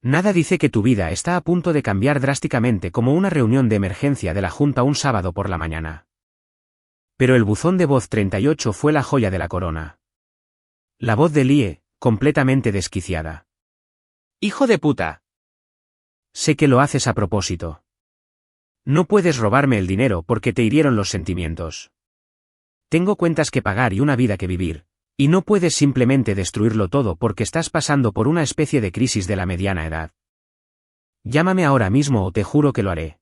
Nada dice que tu vida está a punto de cambiar drásticamente como una reunión de emergencia de la junta un sábado por la mañana. Pero el buzón de voz 38 fue la joya de la corona. La voz de Lee, completamente desquiciada. ¡Hijo de puta! Sé que lo haces a propósito. No puedes robarme el dinero porque te hirieron los sentimientos. Tengo cuentas que pagar y una vida que vivir, Y no puedes simplemente destruirlo todo porque estás pasando por una especie de crisis de la mediana edad. Llámame ahora mismo o te juro que lo haré.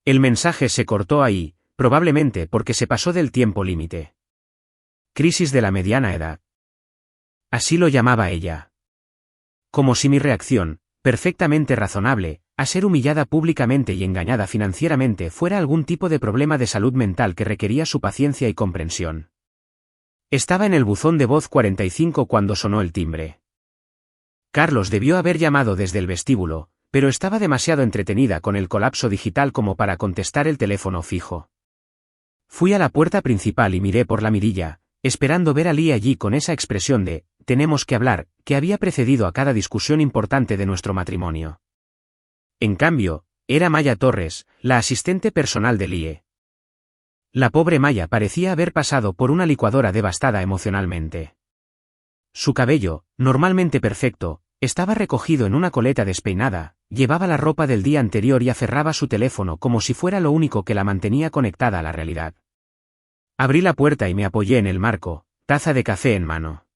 El mensaje se cortó ahí, probablemente porque se pasó del tiempo límite. Crisis de la mediana edad. Así lo llamaba ella. Como si mi reacción, perfectamente razonable, a ser humillada públicamente y engañada financieramente fuera algún tipo de problema de salud mental que requería su paciencia y comprensión. Estaba en el buzón de voz 45 cuando sonó el timbre. Carlos debió haber llamado desde el vestíbulo, pero estaba demasiado entretenida con el colapso digital como para contestar el teléfono fijo. Fui a la puerta principal y miré por la mirilla, esperando ver a Lee allí con esa expresión de «tenemos que hablar», que había precedido a cada discusión importante de nuestro matrimonio. En cambio, era Maya Torres, la asistente personal de Lee. La pobre Maya parecía haber pasado por una licuadora devastada emocionalmente. Su cabello, normalmente perfecto, estaba recogido en una coleta despeinada, llevaba la ropa del día anterior y aferraba su teléfono como si fuera lo único que la mantenía conectada a la realidad. Abrí la puerta y me apoyé en el marco, taza de café en mano.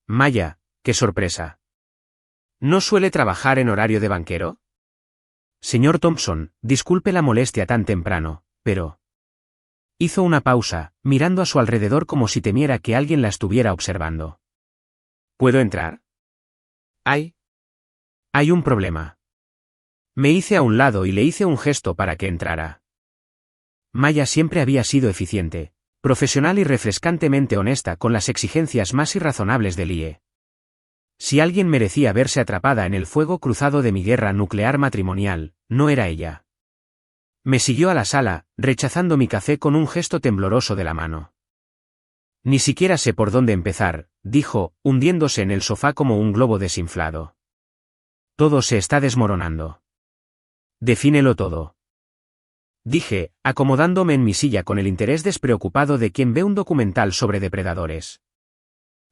Maya, qué sorpresa. ¿No suele trabajar en horario de banquero? Señor Thompson, disculpe la molestia tan temprano, pero... Hizo una pausa, mirando a su alrededor como si temiera que alguien la estuviera observando. ¿Puedo entrar? Hay un problema. Me hice a un lado y le hice un gesto para que entrara. Maya siempre había sido eficiente, profesional y refrescantemente honesta con las exigencias más irrazonables de Lie. Si alguien merecía verse atrapada en el fuego cruzado de mi guerra nuclear matrimonial, no era ella. Me siguió a la sala, rechazando mi café con un gesto tembloroso de la mano. Ni siquiera sé por dónde empezar, dijo, hundiéndose en el sofá como un globo desinflado. Todo se está desmoronando. Defínelo todo. Dije, acomodándome en mi silla con el interés despreocupado de quien ve un documental sobre depredadores.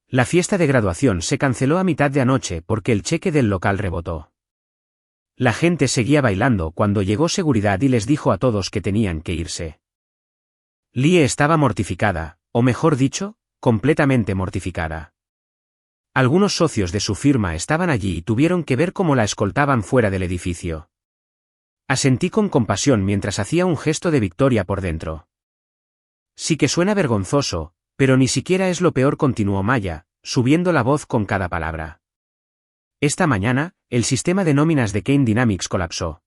La fiesta de graduación se canceló a mitad de anoche porque el cheque del local rebotó. La gente seguía bailando cuando llegó seguridad y les dijo a todos que tenían que irse. Lie estaba mortificada, o mejor dicho, completamente mortificada. Algunos socios de su firma estaban allí y tuvieron que ver cómo la escoltaban fuera del edificio. Asentí con compasión mientras hacía un gesto de victoria por dentro. Sí que suena vergonzoso, pero ni siquiera es lo peor, continuó Maya, subiendo la voz con cada palabra. Esta mañana, el sistema de nóminas de Kane Dynamics colapsó.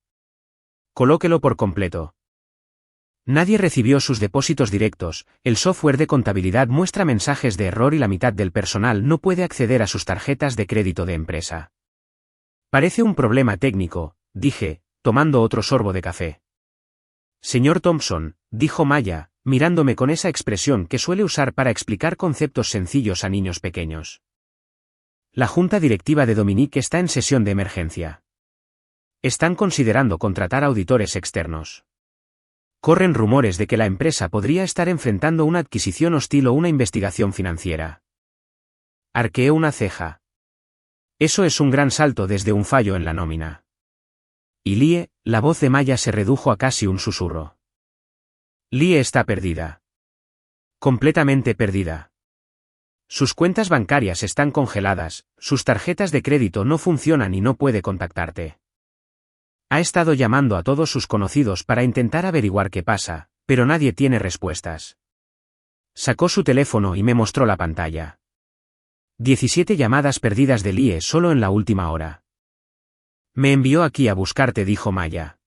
Colóquelo por completo. Nadie recibió sus depósitos directos, el software de contabilidad muestra mensajes de error y la mitad del personal no puede acceder a sus tarjetas de crédito de empresa. Parece un problema técnico, dije, tomando otro sorbo de café. Señor Thompson, dijo Maya, mirándome con esa expresión que suele usar para explicar conceptos sencillos a niños pequeños. La junta directiva de Dominique está en sesión de emergencia. Están considerando contratar auditores externos. Corren rumores de que la empresa podría estar enfrentando una adquisición hostil o una investigación financiera. Arqueé una ceja. Eso es un gran salto desde un fallo en la nómina. Y Lie, la voz de Maya se redujo a casi un susurro. Lie está perdida. Completamente perdida. Sus cuentas bancarias están congeladas, sus tarjetas de crédito no funcionan y no puede contactarte. Ha estado llamando a todos sus conocidos para intentar averiguar qué pasa, pero nadie tiene respuestas. Sacó su teléfono y me mostró la pantalla. 17 llamadas perdidas de Lie solo en la última hora. Me envió aquí a buscarte, dijo Maya.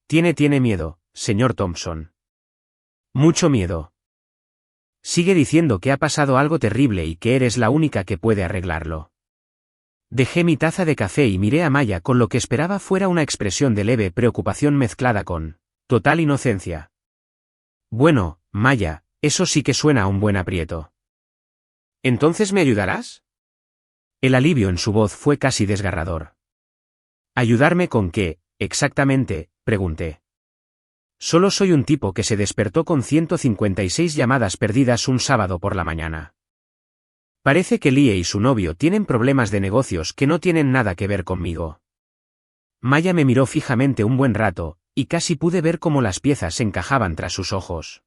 Tiene miedo, señor Thompson. Mucho miedo. Sigue diciendo que ha pasado algo terrible y que eres la única que puede arreglarlo. Dejé mi taza de café y miré a Maya con lo que esperaba fuera una expresión de leve preocupación mezclada con total inocencia. Bueno, Maya, eso sí que suena a un buen aprieto. ¿Entonces me ayudarás? El alivio en su voz fue casi desgarrador. ¿Ayudarme con qué, exactamente?, pregunté. Solo soy un tipo que se despertó con 156 llamadas perdidas un sábado por la mañana. Parece que Lie y su novio tienen problemas de negocios que no tienen nada que ver conmigo. Maya me miró fijamente un buen rato, y casi pude ver cómo las piezas se encajaban tras sus ojos.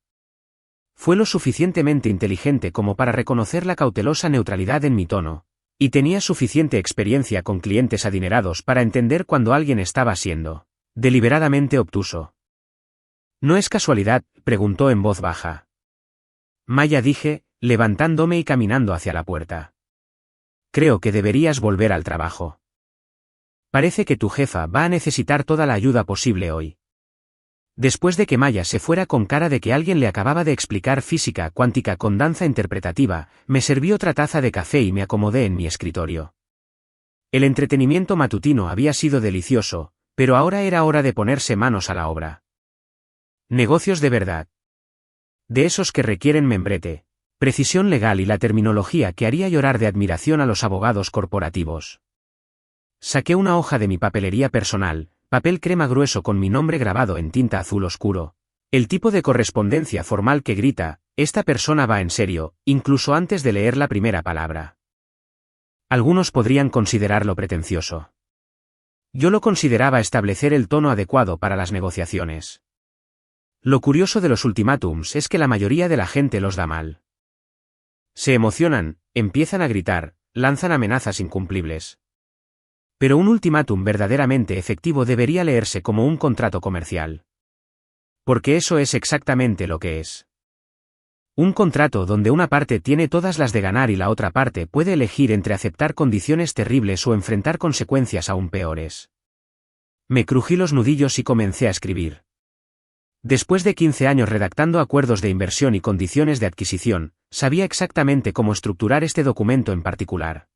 Fue lo suficientemente inteligente como para reconocer la cautelosa neutralidad en mi tono, y tenía suficiente experiencia con clientes adinerados para entender cuando alguien estaba siendo deliberadamente obtuso. ¿No es casualidad?, preguntó en voz baja. Maya, dije, levantándome y caminando hacia la puerta. Creo que deberías volver al trabajo. Parece que tu jefa va a necesitar toda la ayuda posible hoy. Después de que Maya se fuera con cara de que alguien le acababa de explicar física cuántica con danza interpretativa, me serví otra taza de café y me acomodé en mi escritorio. El entretenimiento matutino había sido delicioso, pero ahora era hora de ponerse manos a la obra. Negocios de verdad. De esos que requieren membrete, precisión legal y la terminología que haría llorar de admiración a los abogados corporativos. Saqué una hoja de mi papelería personal, papel crema grueso con mi nombre grabado en tinta azul oscuro. El tipo de correspondencia formal que grita, esta persona va en serio, incluso antes de leer la primera palabra. Algunos podrían considerarlo pretencioso. Yo lo consideraba establecer el tono adecuado para las negociaciones. Lo curioso de los ultimátums es que la mayoría de la gente los da mal. Se emocionan, empiezan a gritar, lanzan amenazas incumplibles. Pero un ultimátum verdaderamente efectivo debería leerse como un contrato comercial. Porque eso es exactamente lo que es. Un contrato donde una parte tiene todas las de ganar y la otra parte puede elegir entre aceptar condiciones terribles o enfrentar consecuencias aún peores. Me crují los nudillos y comencé a escribir. Después de 15 años redactando acuerdos de inversión y condiciones de adquisición, sabía exactamente cómo estructurar este documento en particular.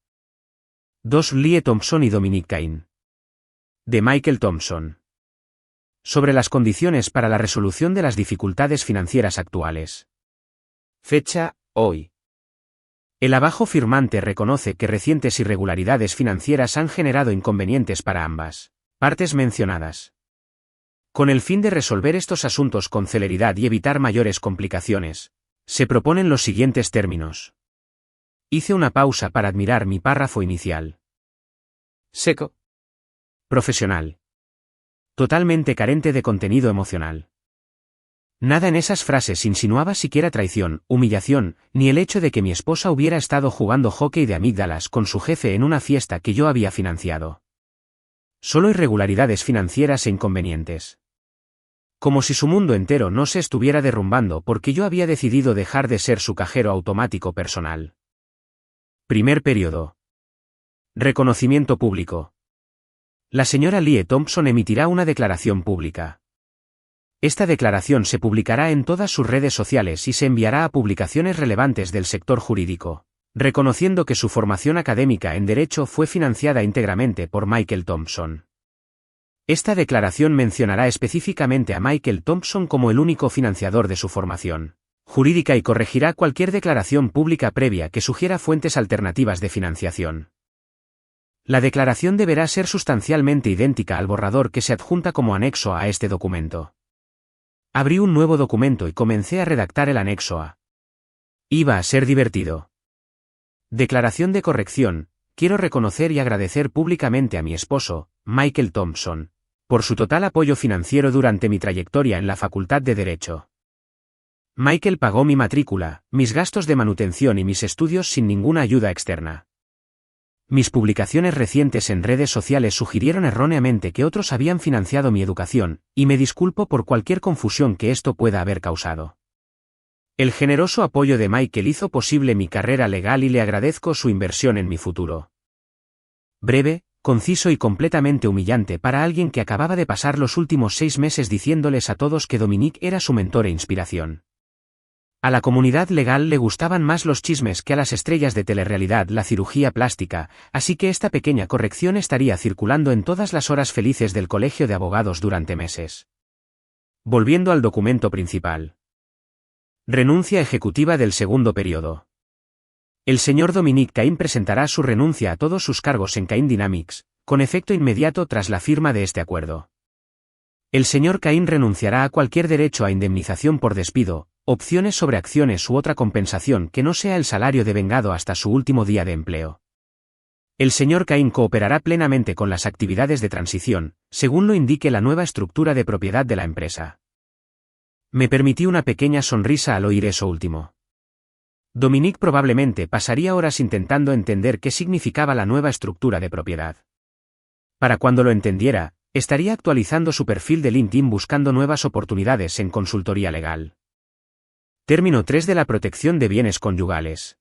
2 Lie Thompson y Dominic Cain. De Michael Thompson. Sobre las condiciones para la resolución de las dificultades financieras actuales. Fecha, hoy. El abajo firmante reconoce que recientes irregularidades financieras han generado inconvenientes para ambas partes mencionadas. Con el fin de resolver estos asuntos con celeridad y evitar mayores complicaciones, se proponen los siguientes términos. Hice una pausa para admirar mi párrafo inicial. Seco. Profesional. Totalmente carente de contenido emocional. Nada en esas frases insinuaba siquiera traición, humillación, ni el hecho de que mi esposa hubiera estado jugando hockey de amígdalas con su jefe en una fiesta que yo había financiado. Solo irregularidades financieras e inconvenientes. Como si su mundo entero no se estuviera derrumbando porque yo había decidido dejar de ser su cajero automático personal. Primer periodo. Reconocimiento público. La señora Lie Thompson emitirá una declaración pública. Esta declaración se publicará en todas sus redes sociales y se enviará a publicaciones relevantes del sector jurídico, reconociendo que su formación académica en Derecho fue financiada íntegramente por Michael Thompson. Esta declaración mencionará específicamente a Michael Thompson como el único financiador de su formación jurídica y corregirá cualquier declaración pública previa que sugiera fuentes alternativas de financiación. La declaración deberá ser sustancialmente idéntica al borrador que se adjunta como anexo a este documento. Abrí un nuevo documento y comencé a redactar el anexo A. Iba a ser divertido. Declaración de corrección. Quiero reconocer y agradecer públicamente a mi esposo, Michael Thompson, por su total apoyo financiero durante mi trayectoria en la Facultad de Derecho. Michael pagó mi matrícula, mis gastos de manutención y mis estudios sin ninguna ayuda externa. Mis publicaciones recientes en redes sociales sugirieron erróneamente que otros habían financiado mi educación, y me disculpo por cualquier confusión que esto pueda haber causado. El generoso apoyo de Michael hizo posible mi carrera legal y le agradezco su inversión en mi futuro. Breve, conciso y completamente humillante para alguien que acababa de pasar los últimos 6 meses diciéndoles a todos que Dominic era su mentor e inspiración. A la comunidad legal le gustaban más los chismes que a las estrellas de telerrealidad la cirugía plástica, así que esta pequeña corrección estaría circulando en todas las horas felices del colegio de abogados durante meses. Volviendo al documento principal. Renuncia ejecutiva del segundo periodo. El señor Dominic Cain presentará su renuncia a todos sus cargos en Cain Dynamics, con efecto inmediato tras la firma de este acuerdo. El señor Cain renunciará a cualquier derecho a indemnización por despido, opciones sobre acciones u otra compensación que no sea el salario devengado hasta su último día de empleo. El señor Cain cooperará plenamente con las actividades de transición, según lo indique la nueva estructura de propiedad de la empresa. Me permití una pequeña sonrisa al oír eso último. Dominique probablemente pasaría horas intentando entender qué significaba la nueva estructura de propiedad. Para cuando lo entendiera, estaría actualizando su perfil de LinkedIn buscando nuevas oportunidades en consultoría legal. Término 3 de la protección de bienes conyugales.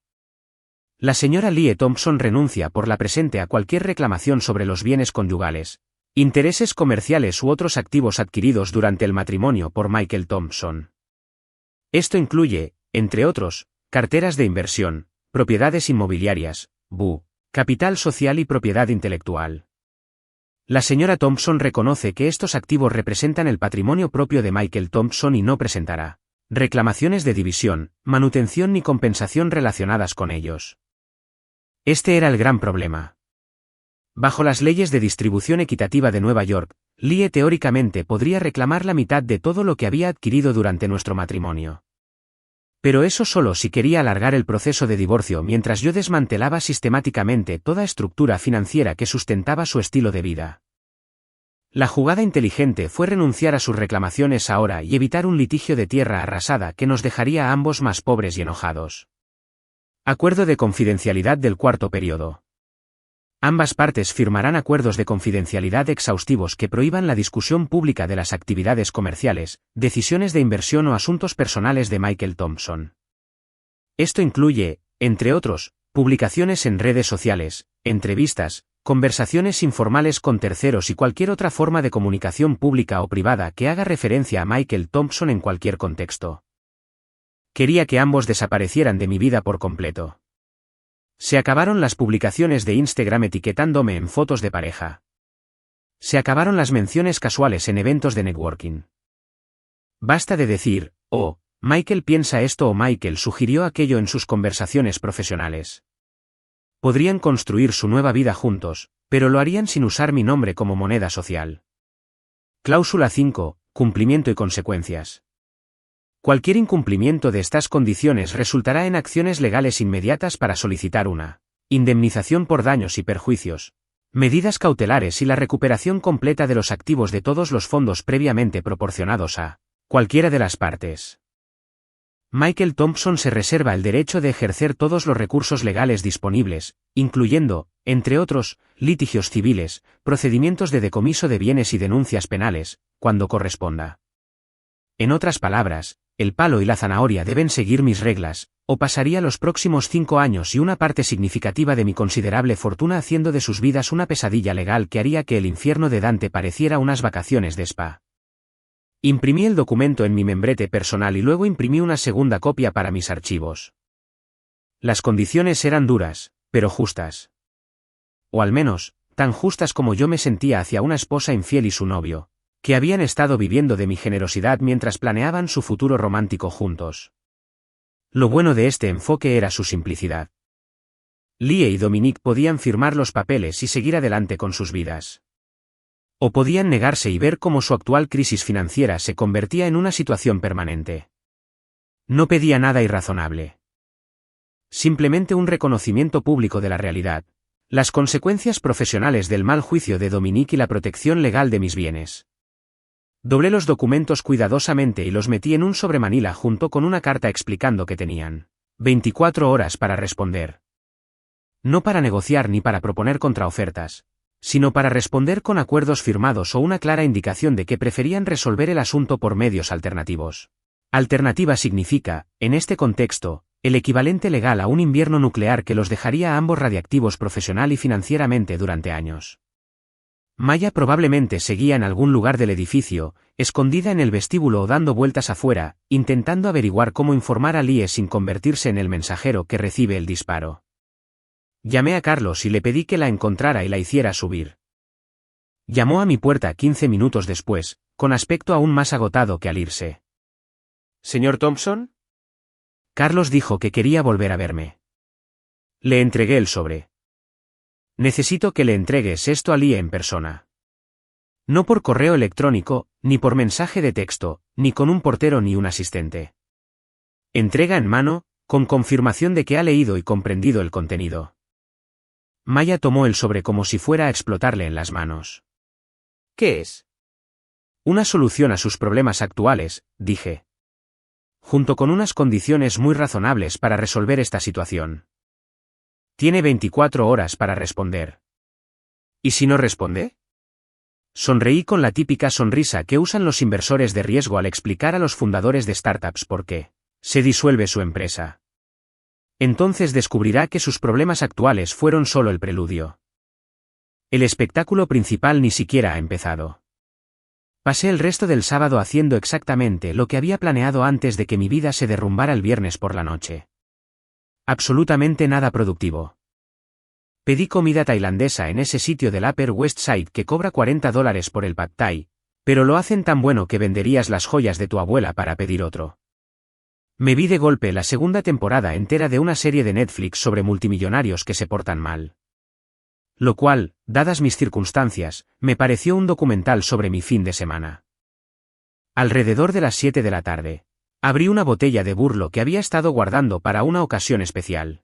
La señora Lee Thompson renuncia por la presente a cualquier reclamación sobre los bienes conyugales, intereses comerciales u otros activos adquiridos durante el matrimonio por Michael Thompson. Esto incluye, entre otros, carteras de inversión, propiedades inmobiliarias, capital social y propiedad intelectual. La señora Thompson reconoce que estos activos representan el patrimonio propio de Michael Thompson y no presentará reclamaciones de división, manutención ni compensación relacionadas con ellos. Este era el gran problema. Bajo las leyes de distribución equitativa de Nueva York, Lee teóricamente podría reclamar la mitad de todo lo que había adquirido durante nuestro matrimonio. Pero eso solo si quería alargar el proceso de divorcio mientras yo desmantelaba sistemáticamente toda estructura financiera que sustentaba su estilo de vida. La jugada inteligente fue renunciar a sus reclamaciones ahora y evitar un litigio de tierra arrasada que nos dejaría a ambos más pobres y enojados. Acuerdo de confidencialidad del cuarto periodo. Ambas partes firmarán acuerdos de confidencialidad exhaustivos que prohíban la discusión pública de las actividades comerciales, decisiones de inversión o asuntos personales de Michael Thompson. Esto incluye, entre otros, publicaciones en redes sociales, entrevistas, conversaciones informales con terceros y cualquier otra forma de comunicación pública o privada que haga referencia a Michael Thompson en cualquier contexto. Quería que ambos desaparecieran de mi vida por completo. Se acabaron las publicaciones de Instagram etiquetándome en fotos de pareja. Se acabaron las menciones casuales en eventos de networking. Basta de decir, oh, Michael piensa esto o Michael sugirió aquello en sus conversaciones profesionales. Podrían construir su nueva vida juntos, pero lo harían sin usar mi nombre como moneda social. Cláusula 5. Cumplimiento y consecuencias. Cualquier incumplimiento de estas condiciones resultará en acciones legales inmediatas para solicitar una indemnización por daños y perjuicios, medidas cautelares y la recuperación completa de los activos de todos los fondos previamente proporcionados a cualquiera de las partes. Michael Thompson se reserva el derecho de ejercer todos los recursos legales disponibles, incluyendo, entre otros, litigios civiles, procedimientos de decomiso de bienes y denuncias penales, cuando corresponda. En otras palabras, el palo y la zanahoria deben seguir mis reglas, o pasaría los próximos 5 años y una parte significativa de mi considerable fortuna haciendo de sus vidas una pesadilla legal que haría que el infierno de Dante pareciera unas vacaciones de spa. Imprimí el documento en mi membrete personal y luego imprimí una segunda copia para mis archivos. Las condiciones eran duras, pero justas. O al menos, tan justas como yo me sentía hacia una esposa infiel y su novio, que habían estado viviendo de mi generosidad mientras planeaban su futuro romántico juntos. Lo bueno de este enfoque era su simplicidad. Lee y Dominique podían firmar los papeles y seguir adelante con sus vidas. O podían negarse y ver cómo su actual crisis financiera se convertía en una situación permanente. No pedía nada irrazonable. Simplemente un reconocimiento público de la realidad, las consecuencias profesionales del mal juicio de Dominique y la protección legal de mis bienes. Doblé los documentos cuidadosamente y los metí en un sobremanila junto con una carta explicando que tenían 24 horas para responder. No para negociar ni para proponer contraofertas, sino para responder con acuerdos firmados o una clara indicación de que preferían resolver el asunto por medios alternativos. Alternativa significa, en este contexto, el equivalente legal a un invierno nuclear que los dejaría a ambos radiactivos profesional y financieramente durante años. Maya probablemente seguía en algún lugar del edificio, escondida en el vestíbulo o dando vueltas afuera, intentando averiguar cómo informar a Lee sin convertirse en el mensajero que recibe el disparo. Llamé a Carlos y le pedí que la encontrara y la hiciera subir. Llamó a mi puerta 15 minutos después, con aspecto aún más agotado que al irse. ¿Señor Thompson? Carlos dijo que quería volver a verme. Le entregué el sobre. Necesito que le entregues esto a Lee en persona. No por correo electrónico, ni por mensaje de texto, ni con un portero ni un asistente. Entrega en mano, con confirmación de que ha leído y comprendido el contenido. Maya tomó el sobre como si fuera a explotarle en las manos. ¿Qué es? Una solución a sus problemas actuales, dije. junto con unas condiciones muy razonables para resolver esta situación. Tiene 24 horas para responder. ¿Y si no responde? Sonreí con la típica sonrisa que usan los inversores de riesgo al explicar a los fundadores de startups por qué se disuelve su empresa. Entonces descubrirá que sus problemas actuales fueron solo el preludio. El espectáculo principal ni siquiera ha empezado. Pasé el resto del sábado haciendo exactamente lo que había planeado antes de que mi vida se derrumbara el viernes por la noche. Absolutamente nada productivo. Pedí comida tailandesa en ese sitio del Upper West Side que cobra $40 por el pad thai, pero lo hacen tan bueno que venderías las joyas de tu abuela para pedir otro. Me vi de golpe la segunda temporada entera de una serie de Netflix sobre multimillonarios que se portan mal. Lo cual, dadas mis circunstancias, me pareció un documental sobre mi fin de semana. Alrededor de las 7 de la tarde, abrí una botella de burlo que había estado guardando para una ocasión especial.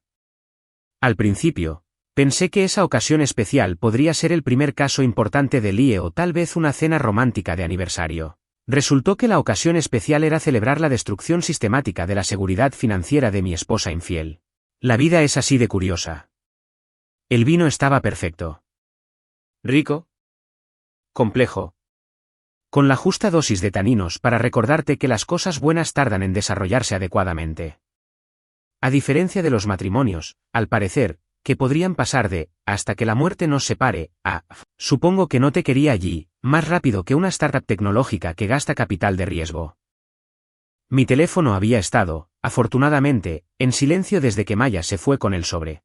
Al principio, pensé que esa ocasión especial podría ser el primer caso importante de Lie o tal vez una cena romántica de aniversario. Resultó que la ocasión especial era celebrar la destrucción sistemática de la seguridad financiera de mi esposa infiel. La vida es así de curiosa. El vino estaba perfecto. Rico. Complejo. Con la justa dosis de taninos para recordarte que las cosas buenas tardan en desarrollarse adecuadamente. A diferencia de los matrimonios, al parecer, que podrían pasar de, hasta que la muerte nos separe, a, supongo que no te quería allí, más rápido que una startup tecnológica que gasta capital de riesgo. Mi teléfono había estado, afortunadamente, en silencio desde que Maya se fue con el sobre.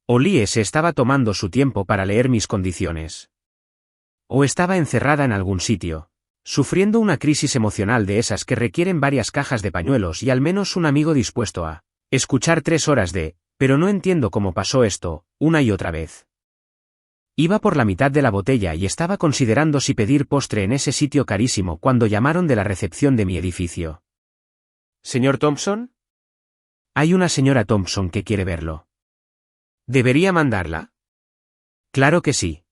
Olie se estaba tomando su tiempo para leer mis condiciones. O estaba encerrada en algún sitio, sufriendo una crisis emocional de esas que requieren varias cajas de pañuelos y al menos un amigo dispuesto a escuchar 3 horas de, pero no entiendo cómo pasó esto, una y otra vez. Iba por la mitad de la botella y estaba considerando si pedir postre en ese sitio carísimo cuando llamaron de la recepción de mi edificio. ¿Señor Thompson? Hay una señora Thompson que quiere verlo. ¿Debería mandarla? Claro que sí.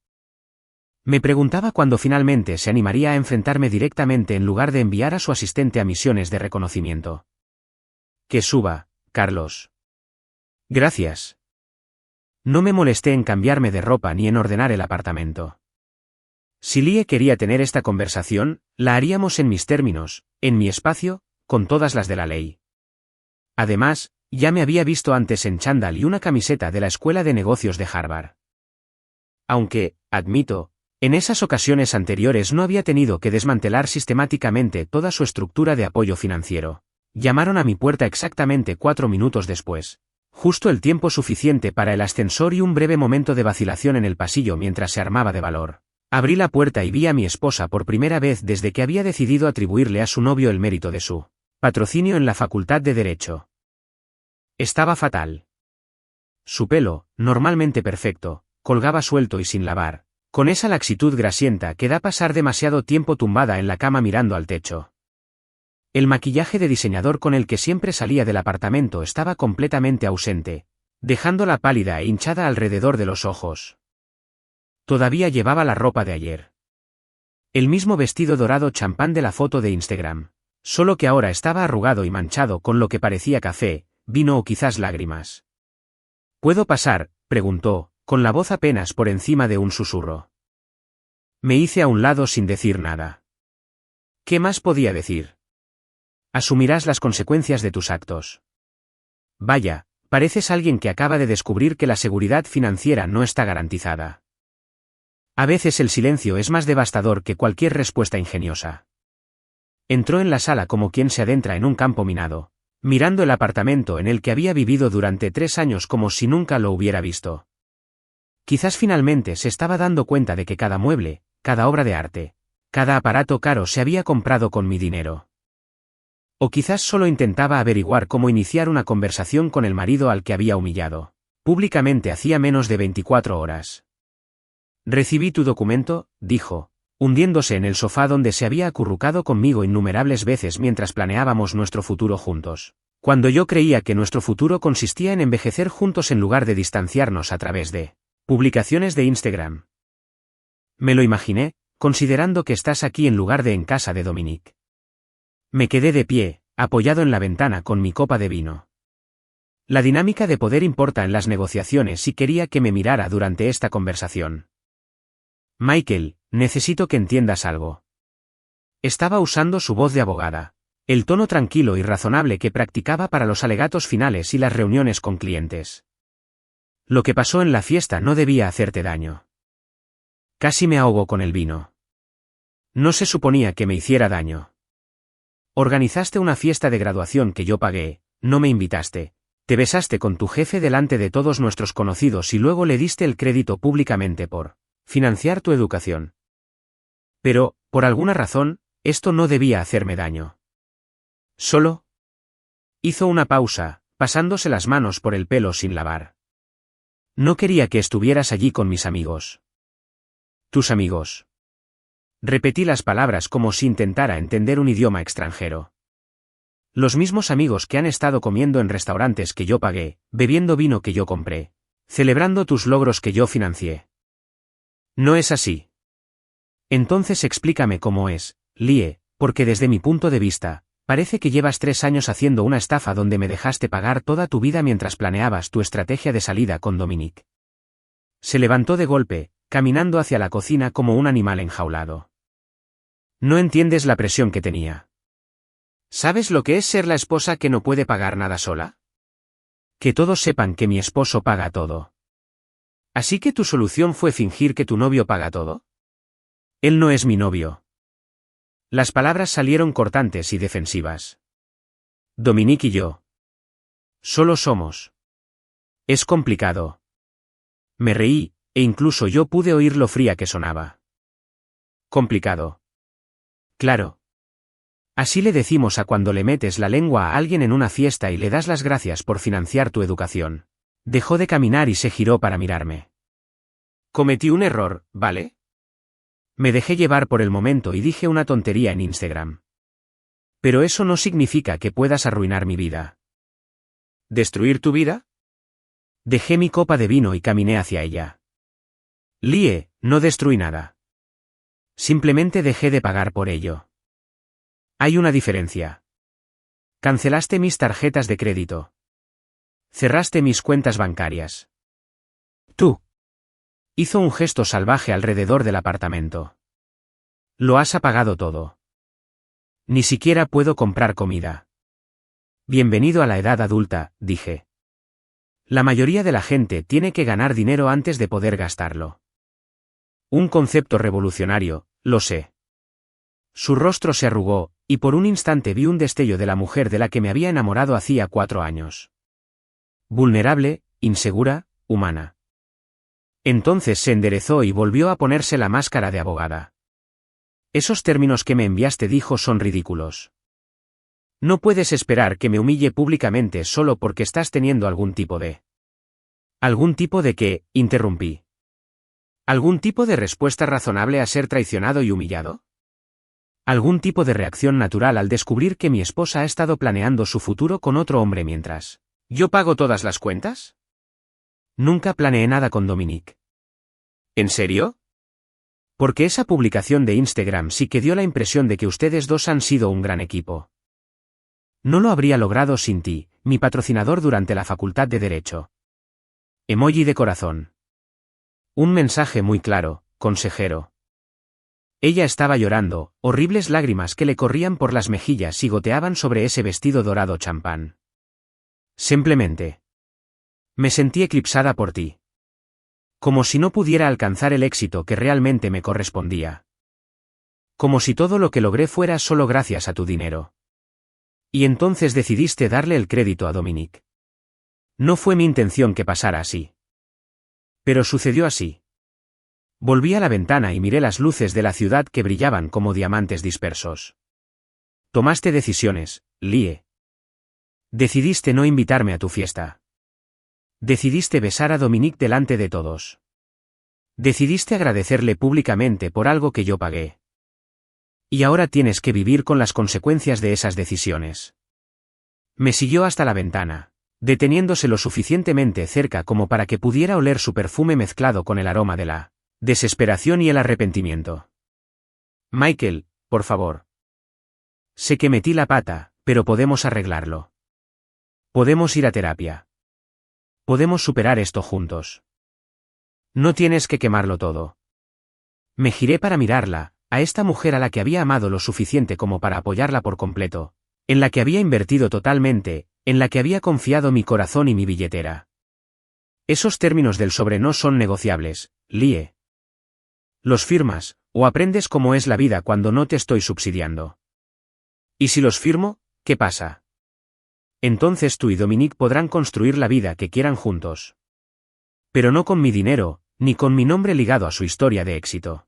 Me preguntaba cuándo finalmente se animaría a enfrentarme directamente en lugar de enviar a su asistente a misiones de reconocimiento. Que suba, Carlos. Gracias. No me molesté en cambiarme de ropa ni en ordenar el apartamento. Si Lie quería tener esta conversación, la haríamos en mis términos, en mi espacio, con todas las de la ley. Además, ya me había visto antes en chándal y una camiseta de la Escuela de Negocios de Harvard. Aunque, admito, en esas ocasiones anteriores no había tenido que desmantelar sistemáticamente toda su estructura de apoyo financiero. Llamaron a mi puerta exactamente 4 minutos después. Justo el tiempo suficiente para el ascensor y un breve momento de vacilación en el pasillo mientras se armaba de valor. Abrí la puerta y vi a mi esposa por primera vez desde que había decidido atribuirle a su novio el mérito de su patrocinio en la Facultad de Derecho. Estaba fatal. Su pelo, normalmente perfecto, colgaba suelto y sin lavar, con esa laxitud grasienta que da pasar demasiado tiempo tumbada en la cama mirando al techo. El maquillaje de diseñador con el que siempre salía del apartamento estaba completamente ausente, dejándola pálida e hinchada alrededor de los ojos. Todavía llevaba la ropa de ayer. El mismo vestido dorado champán de la foto de Instagram, solo que ahora estaba arrugado y manchado con lo que parecía café, vino o quizás lágrimas. ¿Puedo pasar?, preguntó, con la voz apenas por encima de un susurro. Me hice a un lado sin decir nada. ¿Qué más podía decir? Asumirás las consecuencias de tus actos. Vaya, pareces alguien que acaba de descubrir que la seguridad financiera no está garantizada. A veces el silencio es más devastador que cualquier respuesta ingeniosa. Entró en la sala como quien se adentra en un campo minado, mirando el apartamento en el que había vivido durante 3 años como si nunca lo hubiera visto. Quizás finalmente se estaba dando cuenta de que cada mueble, cada obra de arte, cada aparato caro se había comprado con mi dinero. O quizás solo intentaba averiguar cómo iniciar una conversación con el marido al que había humillado públicamente hacía menos de 24 horas. Recibí tu documento, dijo, hundiéndose en el sofá donde se había acurrucado conmigo innumerables veces mientras planeábamos nuestro futuro juntos. Cuando yo creía que nuestro futuro consistía en envejecer juntos en lugar de distanciarnos a través de publicaciones de Instagram. Me lo imaginé, considerando que estás aquí en lugar de en casa de Dominique. Me quedé de pie, apoyado en la ventana con mi copa de vino. La dinámica de poder importa en las negociaciones y quería que me mirara durante esta conversación. Michael, necesito que entiendas algo. Estaba usando su voz de abogada, el tono tranquilo y razonable que practicaba para los alegatos finales y las reuniones con clientes. Lo que pasó en la fiesta no debía hacerte daño. Casi me ahogo con el vino. No se suponía que me hiciera daño. Organizaste una fiesta de graduación que yo pagué, no me invitaste, te besaste con tu jefe delante de todos nuestros conocidos y luego le diste el crédito públicamente por financiar tu educación. Pero, por alguna razón, esto no debía hacerme daño. Solo. Hizo una pausa, pasándose las manos por el pelo sin lavar. No quería que estuvieras allí con mis amigos. Tus amigos. Repetí las palabras como si intentara entender un idioma extranjero. Los mismos amigos que han estado comiendo en restaurantes que yo pagué, bebiendo vino que yo compré, celebrando tus logros que yo financié. No es así. Entonces explícame cómo es, Lie, porque desde mi punto de vista, parece que llevas 3 años haciendo una estafa donde me dejaste pagar toda tu vida mientras planeabas tu estrategia de salida con Dominic. Se levantó de golpe, caminando hacia la cocina como un animal enjaulado. No entiendes la presión que tenía. ¿Sabes lo que es ser la esposa que no puede pagar nada sola? Que todos sepan que mi esposo paga todo. ¿Así que tu solución fue fingir que tu novio paga todo? Él no es mi novio. Las palabras salieron cortantes y defensivas. Dominic y yo. Solo somos. Es complicado. Me reí, e incluso yo pude oír lo fría que sonaba. Complicado. Claro. Así le decimos a cuando le metes la lengua a alguien en una fiesta y le das las gracias por financiar tu educación. Dejó de caminar y se giró para mirarme. Cometí un error, ¿vale? Me dejé llevar por el momento y dije una tontería en Instagram. Pero eso no significa que puedas arruinar mi vida. ¿Destruir tu vida? Dejé mi copa de vino y caminé hacia ella. Lie, no destruí nada. Simplemente dejé de pagar por ello. Hay una diferencia. Cancelaste mis tarjetas de crédito. Cerraste mis cuentas bancarias. Tú. Hizo un gesto salvaje alrededor del apartamento. Lo has apagado todo. Ni siquiera puedo comprar comida. Bienvenido a la edad adulta, dije. La mayoría de la gente tiene que ganar dinero antes de poder gastarlo. Un concepto revolucionario, lo sé. Su rostro se arrugó, y por un instante vi un destello de la mujer de la que me había enamorado hacía 4 años. Vulnerable, insegura, humana. Entonces se enderezó y volvió a ponerse la máscara de abogada. Esos términos que me enviaste, dijo, son ridículos. No puedes esperar que me humille públicamente solo porque estás teniendo algún tipo de... ¿Algún tipo de qué? Interrumpí. ¿Algún tipo de respuesta razonable a ser traicionado y humillado? ¿Algún tipo de reacción natural al descubrir que mi esposa ha estado planeando su futuro con otro hombre mientras yo pago todas las cuentas? Nunca planeé nada con Dominic. ¿En serio? Porque esa publicación de Instagram sí que dio la impresión de que ustedes dos han sido un gran equipo. No lo habría logrado sin ti, mi patrocinador durante la facultad de Derecho. Emoji de corazón. Un mensaje muy claro, consejero. Ella estaba llorando, horribles lágrimas que le corrían por las mejillas y goteaban sobre ese vestido dorado champán. Simplemente. Me sentí eclipsada por ti. Como si no pudiera alcanzar el éxito que realmente me correspondía. Como si todo lo que logré fuera solo gracias a tu dinero. Y entonces decidiste darle el crédito a Dominic. No fue mi intención que pasara así. Pero sucedió así. Volví a la ventana y miré las luces de la ciudad que brillaban como diamantes dispersos. Tomaste decisiones, Lie. Decidiste no invitarme a tu fiesta. Decidiste besar a Dominic delante de todos. Decidiste agradecerle públicamente por algo que yo pagué. Y ahora tienes que vivir con las consecuencias de esas decisiones. Me siguió hasta la ventana, deteniéndose lo suficientemente cerca como para que pudiera oler su perfume mezclado con el aroma de la desesperación y el arrepentimiento. Michael, por favor. Sé que metí la pata, Pero podemos arreglarlo. Podemos ir a terapia. Podemos superar esto juntos. No tienes que quemarlo todo. Me giré para mirarla, a esta mujer a la que había amado lo suficiente como para apoyarla por completo, en la que había invertido totalmente, en la que había confiado mi corazón y mi billetera. Esos términos del sobre no son negociables, Lie. Los firmas, o aprendes cómo es la vida cuando no te estoy subsidiando. ¿Y si los firmo, qué pasa? Entonces tú y Dominique podrán construir la vida que quieran juntos. Pero no con mi dinero, ni con mi nombre ligado a su historia de éxito.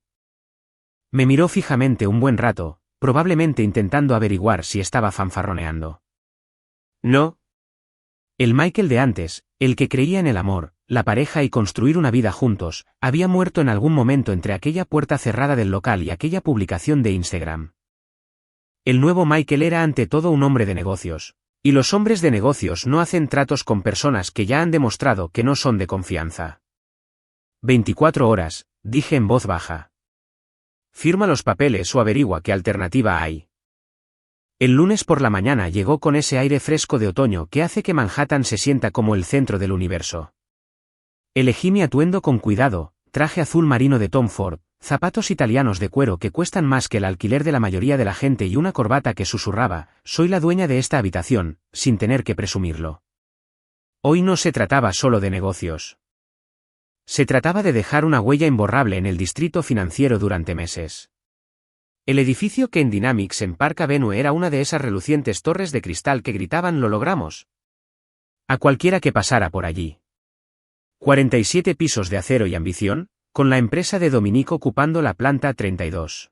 Me miró fijamente un buen rato, probablemente intentando averiguar si estaba fanfarroneando. No. El Michael de antes, el que creía en el amor, la pareja y construir una vida juntos, había muerto en algún momento entre aquella puerta cerrada del local y aquella publicación de Instagram. El nuevo Michael era ante todo un hombre de negocios, y los hombres de negocios no hacen tratos con personas que ya han demostrado que no son de confianza. 24 horas, dije en voz baja. Firma los papeles o averigua qué alternativa hay. El lunes por la mañana llegó con ese aire fresco de otoño que hace que Manhattan se sienta como el centro del universo. Elegí mi atuendo con cuidado, traje azul marino de Tom Ford, zapatos italianos de cuero que cuestan más que el alquiler de la mayoría de la gente y una corbata que susurraba, soy la dueña de esta habitación, sin tener que presumirlo. Hoy no se trataba solo de negocios. Se trataba de dejar una huella imborrable en el distrito financiero durante meses. El edificio Kane Dynamics en Park Avenue era una de esas relucientes torres de cristal que gritaban «¡Lo logramos!» a cualquiera que pasara por allí. 47 pisos de acero y ambición, con la empresa de Dominique ocupando la planta 32.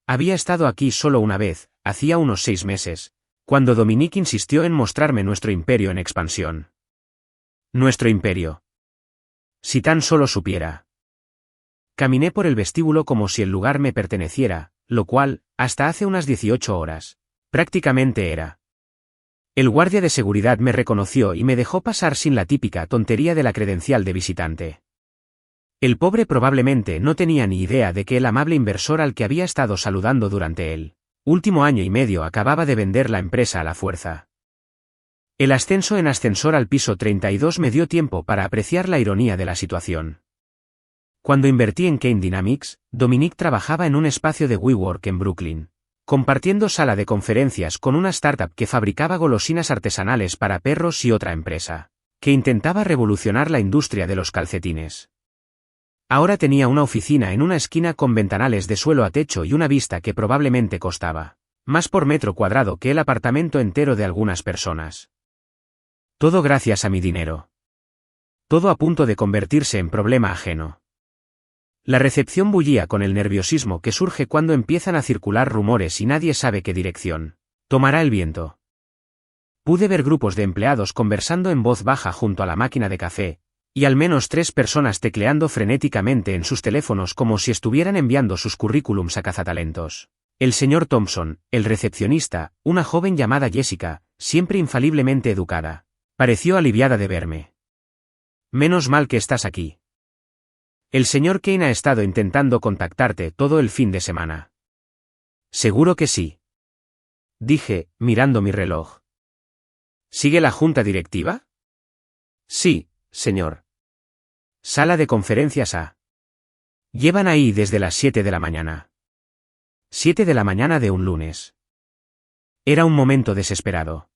Había estado aquí solo una vez, hacía unos 6 meses, cuando Dominique insistió en mostrarme nuestro imperio en expansión. Nuestro imperio. Si tan solo supiera. Caminé por el vestíbulo como si el lugar me perteneciera, lo cual, hasta hace unas 18 horas, prácticamente era. El guardia de seguridad me reconoció y me dejó pasar sin la típica tontería de la credencial de visitante. El pobre probablemente no tenía ni idea de que el amable inversor al que había estado saludando durante el último año y medio acababa de vender la empresa a la fuerza. El ascenso en ascensor al piso 32 me dio tiempo para apreciar la ironía de la situación. Cuando invertí en Kane Dynamics, Dominique trabajaba en un espacio de WeWork en Brooklyn, compartiendo sala de conferencias con una startup que fabricaba golosinas artesanales para perros y otra empresa, que intentaba revolucionar la industria de los calcetines. Ahora tenía una oficina en una esquina con ventanales de suelo a techo y una vista que probablemente costaba más por metro cuadrado que el apartamento entero de algunas personas. Todo gracias a mi dinero. Todo a punto de convertirse en problema ajeno. La recepción bullía con el nerviosismo que surge cuando empiezan a circular rumores y nadie sabe qué dirección tomará el viento. Pude ver grupos de empleados conversando en voz baja junto a la máquina de café, y al menos 3 personas tecleando frenéticamente en sus teléfonos como si estuvieran enviando sus currículums a cazatalentos. El señor Thompson, el recepcionista, una joven llamada Jessica, siempre infaliblemente educada, pareció aliviada de verme. Menos mal que estás aquí. El señor Kane ha estado intentando contactarte todo el fin de semana. Seguro que sí. Dije, mirando mi reloj. ¿Sigue la junta directiva? Sí, señor. Sala de conferencias A. Llevan ahí desde las 7 de la mañana. 7 de la mañana de un lunes. Era un momento desesperado.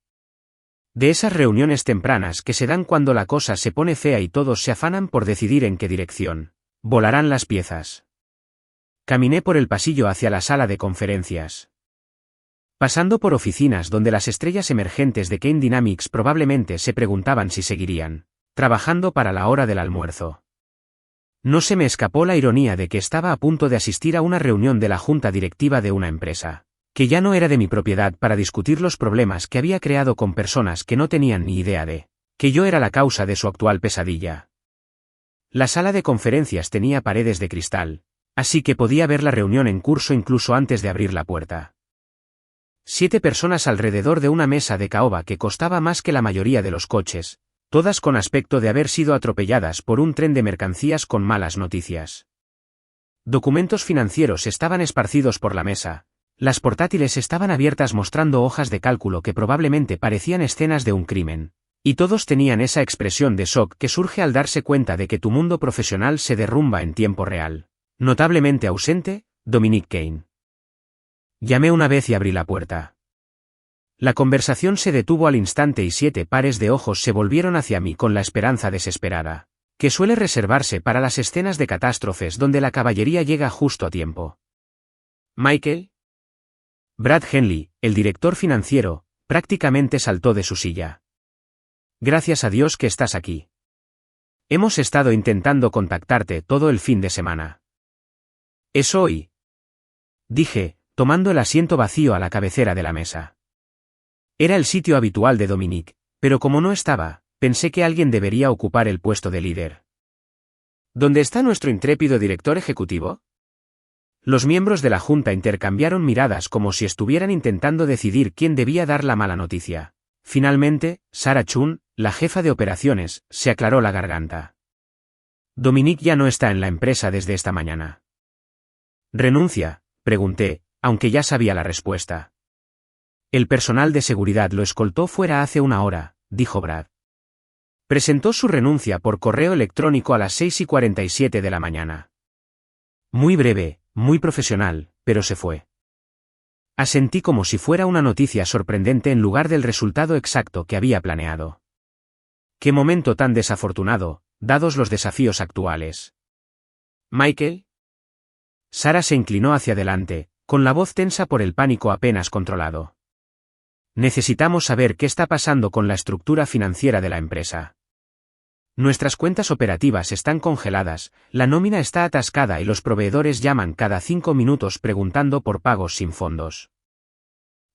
De esas reuniones tempranas que se dan cuando la cosa se pone fea y todos se afanan por decidir en qué dirección volarán las piezas. Caminé por el pasillo hacia la sala de conferencias. Pasando por oficinas donde las estrellas emergentes de Kane Dynamics probablemente se preguntaban si seguirían trabajando para la hora del almuerzo. No se me escapó la ironía de que estaba a punto de asistir a una reunión de la junta directiva de una empresa, que ya no era de mi propiedad, para discutir los problemas que había creado con personas que no tenían ni idea de que yo era la causa de su actual pesadilla. La sala de conferencias tenía paredes de cristal, así que podía ver la reunión en curso incluso antes de abrir la puerta. 7 personas alrededor de una mesa de caoba que costaba más que la mayoría de los coches, todas con aspecto de haber sido atropelladas por un tren de mercancías con malas noticias. Documentos financieros estaban esparcidos por la mesa, Las portátiles estaban abiertas mostrando hojas de cálculo que probablemente parecían escenas de un crimen. Y todos tenían esa expresión de shock que surge al darse cuenta de que tu mundo profesional se derrumba en tiempo real. Notablemente ausente, Dominic Kane. Llamé una vez y abrí la puerta. La conversación se detuvo al instante y 7 pares de ojos se volvieron hacia mí con la esperanza desesperada, que suele reservarse para las escenas de catástrofes donde la caballería llega justo a tiempo. ¿Michael? Brad Henley, el director financiero, prácticamente saltó de su silla. Gracias a Dios que estás aquí. Hemos estado intentando contactarte todo el fin de semana. ¿Es hoy? Dije, tomando el asiento vacío a la cabecera de la mesa. Era el sitio habitual de Dominic, pero como no estaba, pensé que alguien debería ocupar el puesto de líder. ¿Dónde está nuestro intrépido director ejecutivo? Los miembros de la junta intercambiaron miradas como si estuvieran intentando decidir quién debía dar la mala noticia. Finalmente, Sarah Chun, la jefa de operaciones, se aclaró la garganta. Dominic ya no está en la empresa desde esta mañana. ¿Renuncia?, pregunté, aunque ya sabía la respuesta. El personal de seguridad lo escoltó fuera hace una hora, dijo Brad. Presentó su renuncia por correo electrónico a las 6:47 de la mañana. Muy breve, muy profesional, pero se fue. Asentí como si fuera una noticia sorprendente en lugar del resultado exacto que había planeado. Qué momento tan desafortunado, dados los desafíos actuales. ¿Michael? Sarah se inclinó hacia adelante, con la voz tensa por el pánico apenas controlado. Necesitamos saber qué está pasando con la estructura financiera de la empresa. Nuestras cuentas operativas están congeladas, la nómina está atascada y los proveedores llaman cada 5 minutos preguntando por pagos sin fondos.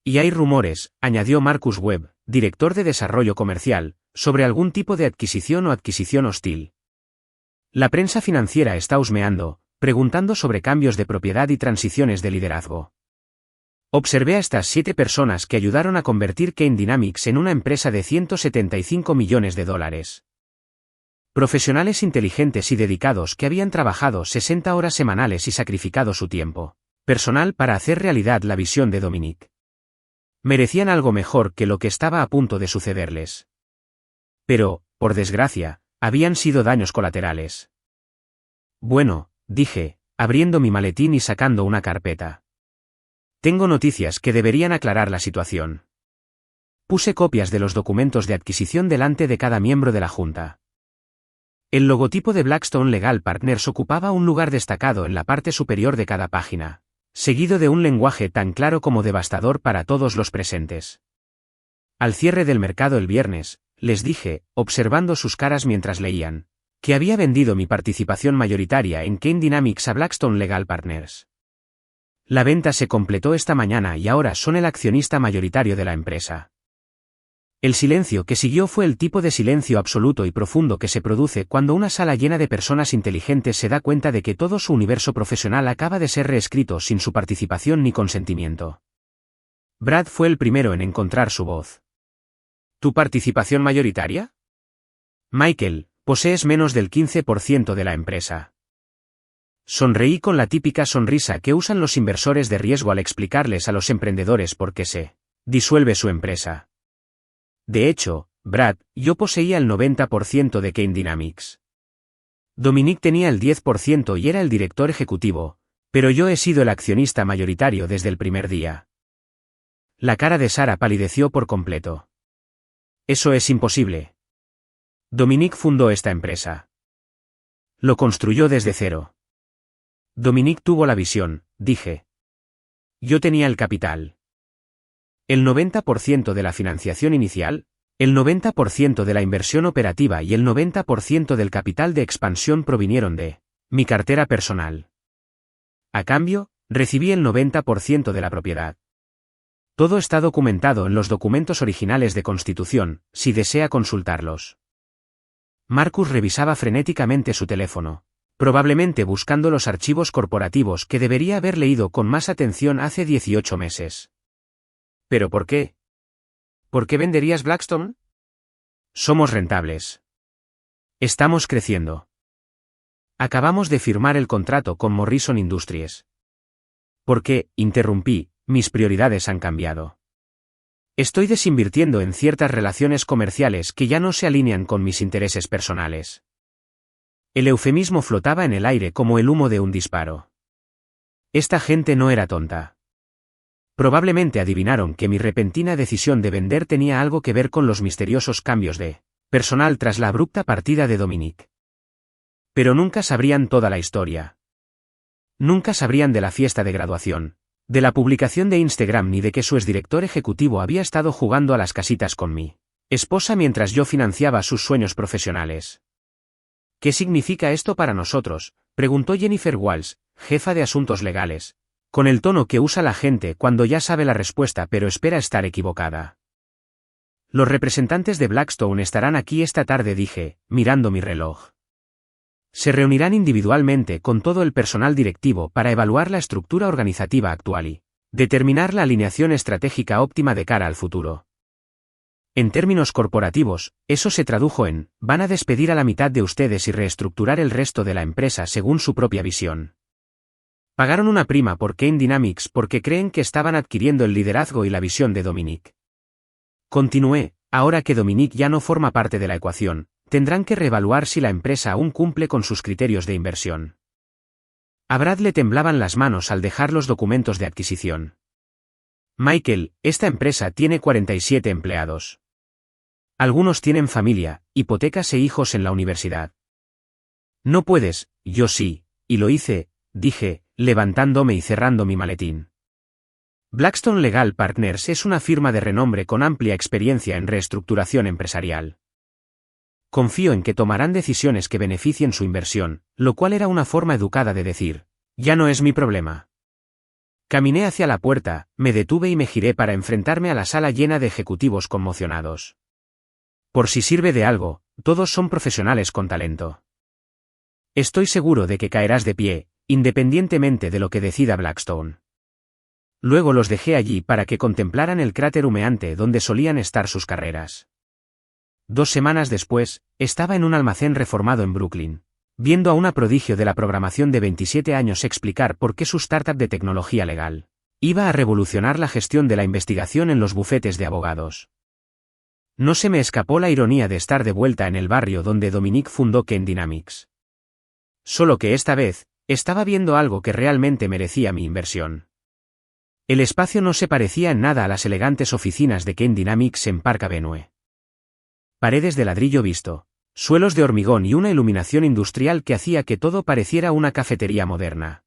Y hay rumores, añadió Marcus Webb, director de desarrollo comercial, sobre algún tipo de adquisición o adquisición hostil. La prensa financiera está husmeando, preguntando sobre cambios de propiedad y transiciones de liderazgo. Observé a estas 7 personas que ayudaron a convertir Kane Dynamics en una empresa de $175 millones. Profesionales inteligentes y dedicados que habían trabajado 60 horas semanales y sacrificado su tiempo personal para hacer realidad la visión de Dominic. Merecían algo mejor que lo que estaba a punto de sucederles. Pero, por desgracia, habían sido daños colaterales. Bueno, dije, abriendo mi maletín y sacando una carpeta. Tengo noticias que deberían aclarar la situación. Puse copias de los documentos de adquisición delante de cada miembro de la junta. El logotipo de Blackstone Legal Partners ocupaba un lugar destacado en la parte superior de cada página, seguido de un lenguaje tan claro como devastador para todos los presentes. Al cierre del mercado el viernes, les dije, observando sus caras mientras leían, que había vendido mi participación mayoritaria en Kane Dynamics a Blackstone Legal Partners. La venta se completó esta mañana y ahora son el accionista mayoritario de la empresa. El silencio que siguió fue el tipo de silencio absoluto y profundo que se produce cuando una sala llena de personas inteligentes se da cuenta de que todo su universo profesional acaba de ser reescrito sin su participación ni consentimiento. Brad fue el primero en encontrar su voz. ¿Tu participación mayoritaria? Michael, posees menos del 15% de la empresa. Sonreí con la típica sonrisa que usan los inversores de riesgo al explicarles a los emprendedores por qué se disuelve su empresa. De hecho, Brad, yo poseía el 90% de Kane Dynamics. Dominic tenía el 10% y era el director ejecutivo, pero yo he sido el accionista mayoritario desde el primer día. La cara de Sarah palideció por completo. Eso es imposible. Dominic fundó esta empresa. Lo construyó desde cero. Dominic tuvo la visión, dije. Yo tenía el capital. El 90% de la financiación inicial, el 90% de la inversión operativa y el 90% del capital de expansión provinieron de mi cartera personal. A cambio, recibí el 90% de la propiedad. Todo está documentado en los documentos originales de constitución, si desea consultarlos. Marcus revisaba frenéticamente su teléfono, probablemente buscando los archivos corporativos que debería haber leído con más atención hace 18 meses. ¿Pero por qué? ¿Por qué venderías Blackstone? Somos rentables. Estamos creciendo. Acabamos de firmar el contrato con Morrison Industries. ¿Por qué? Interrumpí, mis prioridades han cambiado. Estoy desinvirtiendo en ciertas relaciones comerciales que ya no se alinean con mis intereses personales. El eufemismo flotaba en el aire como el humo de un disparo. Esta gente no era tonta. Probablemente adivinaron que mi repentina decisión de vender tenía algo que ver con los misteriosos cambios de personal tras la abrupta partida de Dominic. Pero nunca sabrían toda la historia. Nunca sabrían de la fiesta de graduación, de la publicación de Instagram ni de que su exdirector ejecutivo había estado jugando a las casitas con mi esposa mientras yo financiaba sus sueños profesionales. ¿Qué significa esto para nosotros?, preguntó Jennifer Walsh, jefa de asuntos legales, con el tono que usa la gente cuando ya sabe la respuesta pero espera estar equivocada. Los representantes de Blackstone estarán aquí esta tarde, dije, mirando mi reloj. Se reunirán individualmente con todo el personal directivo para evaluar la estructura organizativa actual y determinar la alineación estratégica óptima de cara al futuro. En términos corporativos, eso se tradujo en, van a despedir a la mitad de ustedes y reestructurar el resto de la empresa según su propia visión. Pagaron una prima por Kane Dynamics porque creen que estaban adquiriendo el liderazgo y la visión de Dominic. Continué, ahora que Dominic ya no forma parte de la ecuación, tendrán que reevaluar si la empresa aún cumple con sus criterios de inversión. A Brad le temblaban las manos al dejar los documentos de adquisición. Michael, esta empresa tiene 47 empleados. Algunos tienen familia, hipotecas e hijos en la universidad. No puedes, yo sí, y lo hice, dije, levantándome y cerrando mi maletín. Blackstone Legal Partners es una firma de renombre con amplia experiencia en reestructuración empresarial. Confío en que tomarán decisiones que beneficien su inversión, lo cual era una forma educada de decir, ya no es mi problema. Caminé hacia la puerta, me detuve y me giré para enfrentarme a la sala llena de ejecutivos conmocionados. Por si sirve de algo, todos son profesionales con talento. Estoy seguro de que caerás de pie, independientemente de lo que decida Blackstone. Luego los dejé allí para que contemplaran el cráter humeante donde solían estar sus carreras. 2 semanas después, estaba en un almacén reformado en Brooklyn, viendo a una prodigio de la programación de 27 años explicar por qué su startup de tecnología legal iba a revolucionar la gestión de la investigación en los bufetes de abogados. No se me escapó la ironía de estar de vuelta en el barrio donde Dominic fundó Kane Dynamics. Solo que esta vez, estaba viendo algo que realmente merecía mi inversión. El espacio no se parecía en nada a las elegantes oficinas de Kane Dynamics en Park Avenue. Paredes de ladrillo visto, suelos de hormigón y una iluminación industrial que hacía que todo pareciera una cafetería moderna.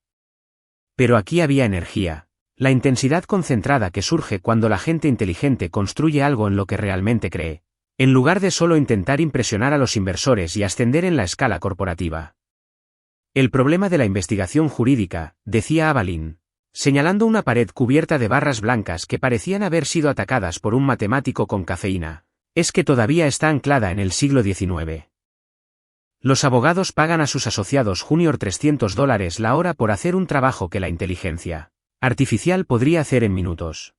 Pero aquí había energía, la intensidad concentrada que surge cuando la gente inteligente construye algo en lo que realmente cree, en lugar de solo intentar impresionar a los inversores y ascender en la escala corporativa. El problema de la investigación jurídica, decía Avalin, señalando una pared cubierta de barras blancas que parecían haber sido atacadas por un matemático con cafeína, es que todavía está anclada en el siglo XIX. Los abogados pagan a sus asociados junior $300 la hora por hacer un trabajo que la inteligencia artificial podría hacer en minutos.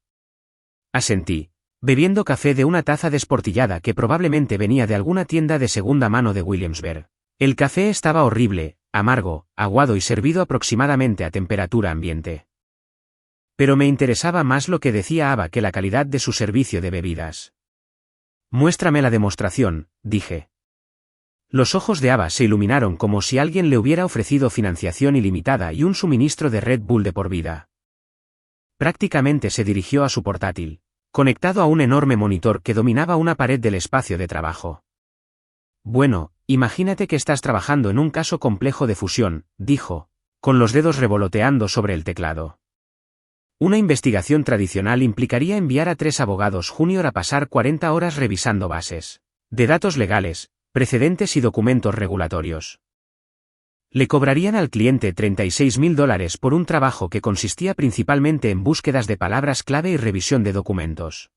Asentí, bebiendo café de una taza desportillada que probablemente venía de alguna tienda de segunda mano de Williamsburg. El café estaba horrible, amargo, aguado y servido aproximadamente a temperatura ambiente. Pero me interesaba más lo que decía Ava que la calidad de su servicio de bebidas. Muéstrame la demostración, dije. Los ojos de Ava se iluminaron como si alguien le hubiera ofrecido financiación ilimitada y un suministro de Red Bull de por vida. Prácticamente se dirigió a su portátil, conectado a un enorme monitor que dominaba una pared del espacio de trabajo. Bueno, imagínate que estás trabajando en un caso complejo de fusión, dijo, con los dedos revoloteando sobre el teclado. Una investigación tradicional implicaría enviar a 3 abogados junior a pasar 40 horas revisando bases de datos legales, precedentes y documentos regulatorios. Le cobrarían al cliente $36.000 por un trabajo que consistía principalmente en búsquedas de palabras clave y revisión de documentos.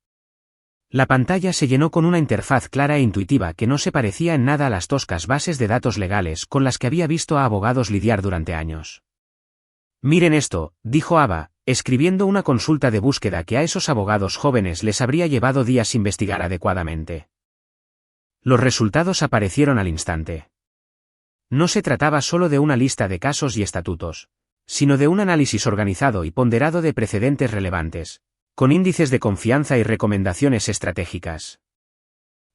La pantalla se llenó con una interfaz clara e intuitiva que no se parecía en nada a las toscas bases de datos legales con las que había visto a abogados lidiar durante años. Miren esto, dijo Ava, escribiendo una consulta de búsqueda que a esos abogados jóvenes les habría llevado días investigar adecuadamente. Los resultados aparecieron al instante. No se trataba solo de una lista de casos y estatutos. sino de un análisis organizado y ponderado de precedentes relevantes, con índices de confianza y recomendaciones estratégicas.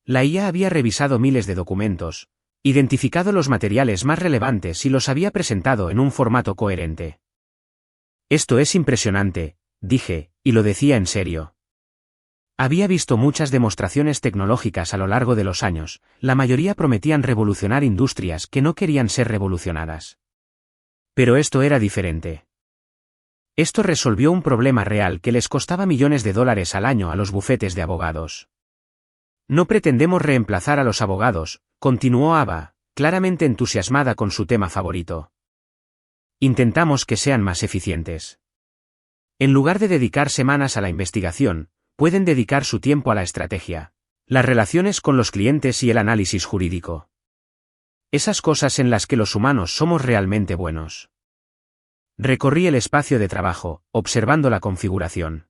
La IA había revisado miles de documentos, identificado los materiales más relevantes y los había presentado en un formato coherente. Esto es impresionante, dije, y lo decía en serio. Había visto muchas demostraciones tecnológicas a lo largo de los años, la mayoría prometían revolucionar industrias que no querían ser revolucionadas. Pero esto era diferente. Esto resolvió un problema real que les costaba millones de dólares al año a los bufetes de abogados. No pretendemos reemplazar a los abogados, continuó Ava, claramente entusiasmada con su tema favorito. Intentamos que sean más eficientes. En lugar de dedicar semanas a la investigación, pueden dedicar su tiempo a la estrategia, las relaciones con los clientes y el análisis jurídico. Esas cosas en las que los humanos somos realmente buenos. Recorrí el espacio de trabajo, observando la configuración.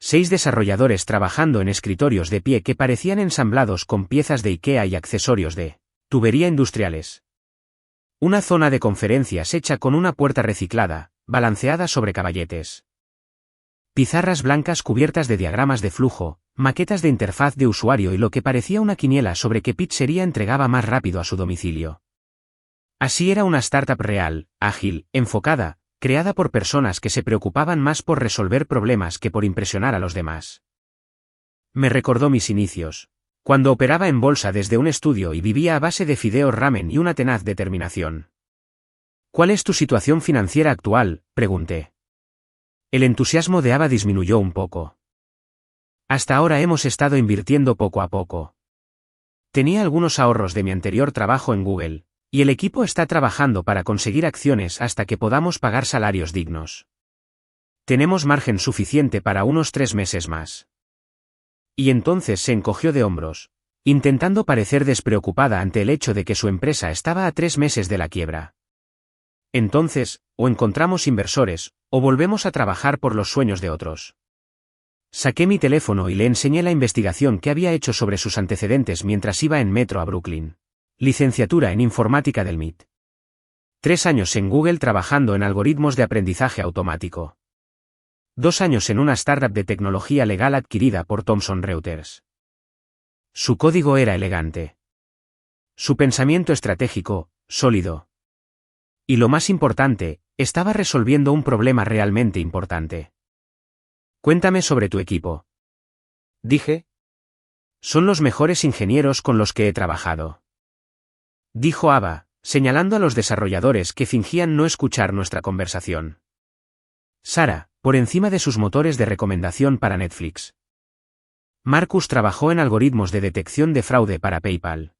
6 desarrolladores trabajando en escritorios de pie que parecían ensamblados con piezas de IKEA y accesorios de tubería industriales. Una zona de conferencias hecha con una puerta reciclada, balanceada sobre caballetes. Pizarras blancas cubiertas de diagramas de flujo, maquetas de interfaz de usuario y lo que parecía una quiniela sobre qué pizzería entregaba más rápido a su domicilio. Así era una startup real, ágil, enfocada, creada por personas que se preocupaban más por resolver problemas que por impresionar a los demás. Me recordó mis inicios, cuando operaba en bolsa desde un estudio y vivía a base de fideos ramen y una tenaz determinación. ¿Cuál es tu situación financiera actual?, pregunté. El entusiasmo de Ava disminuyó un poco. Hasta ahora hemos estado invirtiendo poco a poco. Tenía algunos ahorros de mi anterior trabajo en Google, y el equipo está trabajando para conseguir acciones hasta que podamos pagar salarios dignos. Tenemos margen suficiente para unos 3 meses más. Y entonces se encogió de hombros, intentando parecer despreocupada ante el hecho de que su empresa estaba a 3 meses de la quiebra. Entonces, o encontramos inversores, o volvemos a trabajar por los sueños de otros. Saqué mi teléfono y le enseñé la investigación que había hecho sobre sus antecedentes mientras iba en metro a Brooklyn. Licenciatura en informática del MIT. 3 años en Google trabajando en algoritmos de aprendizaje automático. 2 años en una startup de tecnología legal adquirida por Thomson Reuters. Su código era elegante. Su pensamiento estratégico, sólido. Y lo más importante, estaba resolviendo un problema realmente importante. Cuéntame sobre tu equipo. Dije. Son los mejores ingenieros con los que he trabajado. Dijo Ava, señalando a los desarrolladores que fingían no escuchar nuestra conversación. Sara, por encima de sus motores de recomendación para Netflix. Marcus trabajó en algoritmos de detección de fraude para PayPal.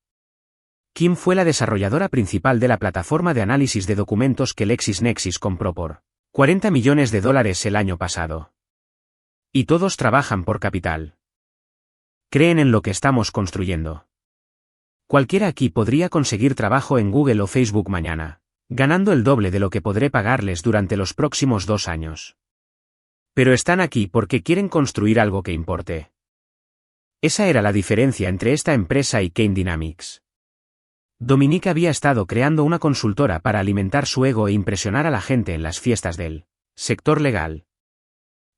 Kim fue la desarrolladora principal de la plataforma de análisis de documentos que LexisNexis compró por $40 millones el año pasado. Y todos trabajan por capital. Creen en lo que estamos construyendo. Cualquiera aquí podría conseguir trabajo en Google o Facebook mañana, ganando el doble de lo que podré pagarles durante los próximos 2 años. Pero están aquí porque quieren construir algo que importe. Esa era la diferencia entre esta empresa y Kane Dynamics. Dominique había estado creando una consultora para alimentar su ego e impresionar a la gente en las fiestas del sector legal.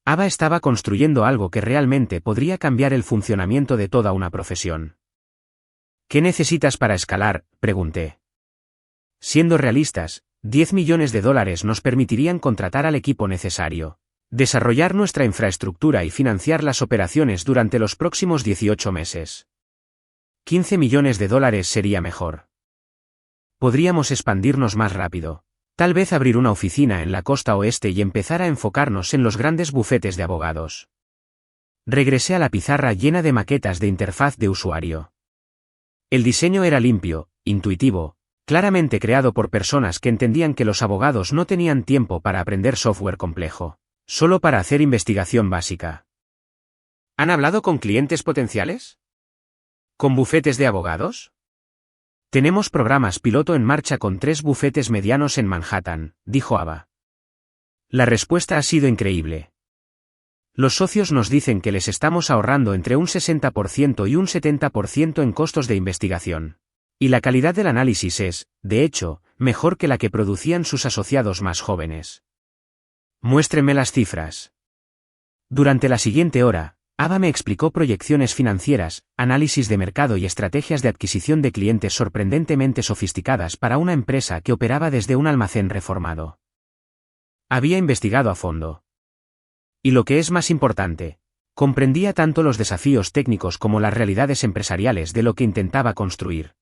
Ava estaba construyendo algo que realmente podría cambiar el funcionamiento de toda una profesión. ¿Qué necesitas para escalar?, pregunté. Siendo realistas, $10 millones nos permitirían contratar al equipo necesario, desarrollar nuestra infraestructura y financiar las operaciones durante los próximos 18 meses. $15 millones sería mejor. Podríamos expandirnos más rápido. Tal vez abrir una oficina en la costa oeste y empezar a enfocarnos en los grandes bufetes de abogados. Regresé a la pizarra llena de maquetas de interfaz de usuario. El diseño era limpio, intuitivo, claramente creado por personas que entendían que los abogados no tenían tiempo para aprender software complejo, solo para hacer investigación básica. ¿Han hablado con clientes potenciales? ¿Con bufetes de abogados? Tenemos programas piloto en marcha con 3 bufetes medianos en Manhattan, dijo Ava. La respuesta ha sido increíble. Los socios nos dicen que les estamos ahorrando entre un 60% y un 70% en costos de investigación. Y la calidad del análisis es, de hecho, mejor que la que producían sus asociados más jóvenes. Muéstreme las cifras. Durante la siguiente hora, Ava me explicó proyecciones financieras, análisis de mercado y estrategias de adquisición de clientes sorprendentemente sofisticadas para una empresa que operaba desde un almacén reformado. Había investigado a fondo. Y lo que es más importante, comprendía tanto los desafíos técnicos como las realidades empresariales de lo que intentaba construir.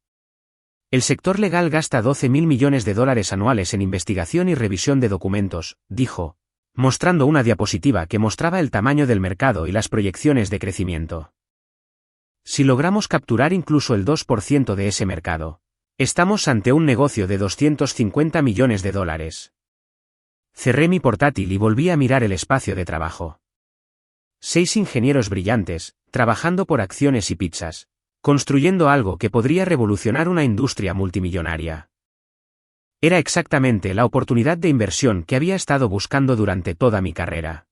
El sector legal gasta 12.000 millones de dólares anuales en investigación y revisión de documentos, dijo, mostrando una diapositiva que mostraba el tamaño del mercado y las proyecciones de crecimiento. Si logramos capturar incluso el 2% de ese mercado, estamos ante un negocio de 250 millones de dólares. Cerré mi portátil y volví a mirar el espacio de trabajo. 6 ingenieros brillantes, trabajando por acciones y pizzas, construyendo algo que podría revolucionar una industria multimillonaria. Era exactamente la oportunidad de inversión que había estado buscando durante toda mi carrera.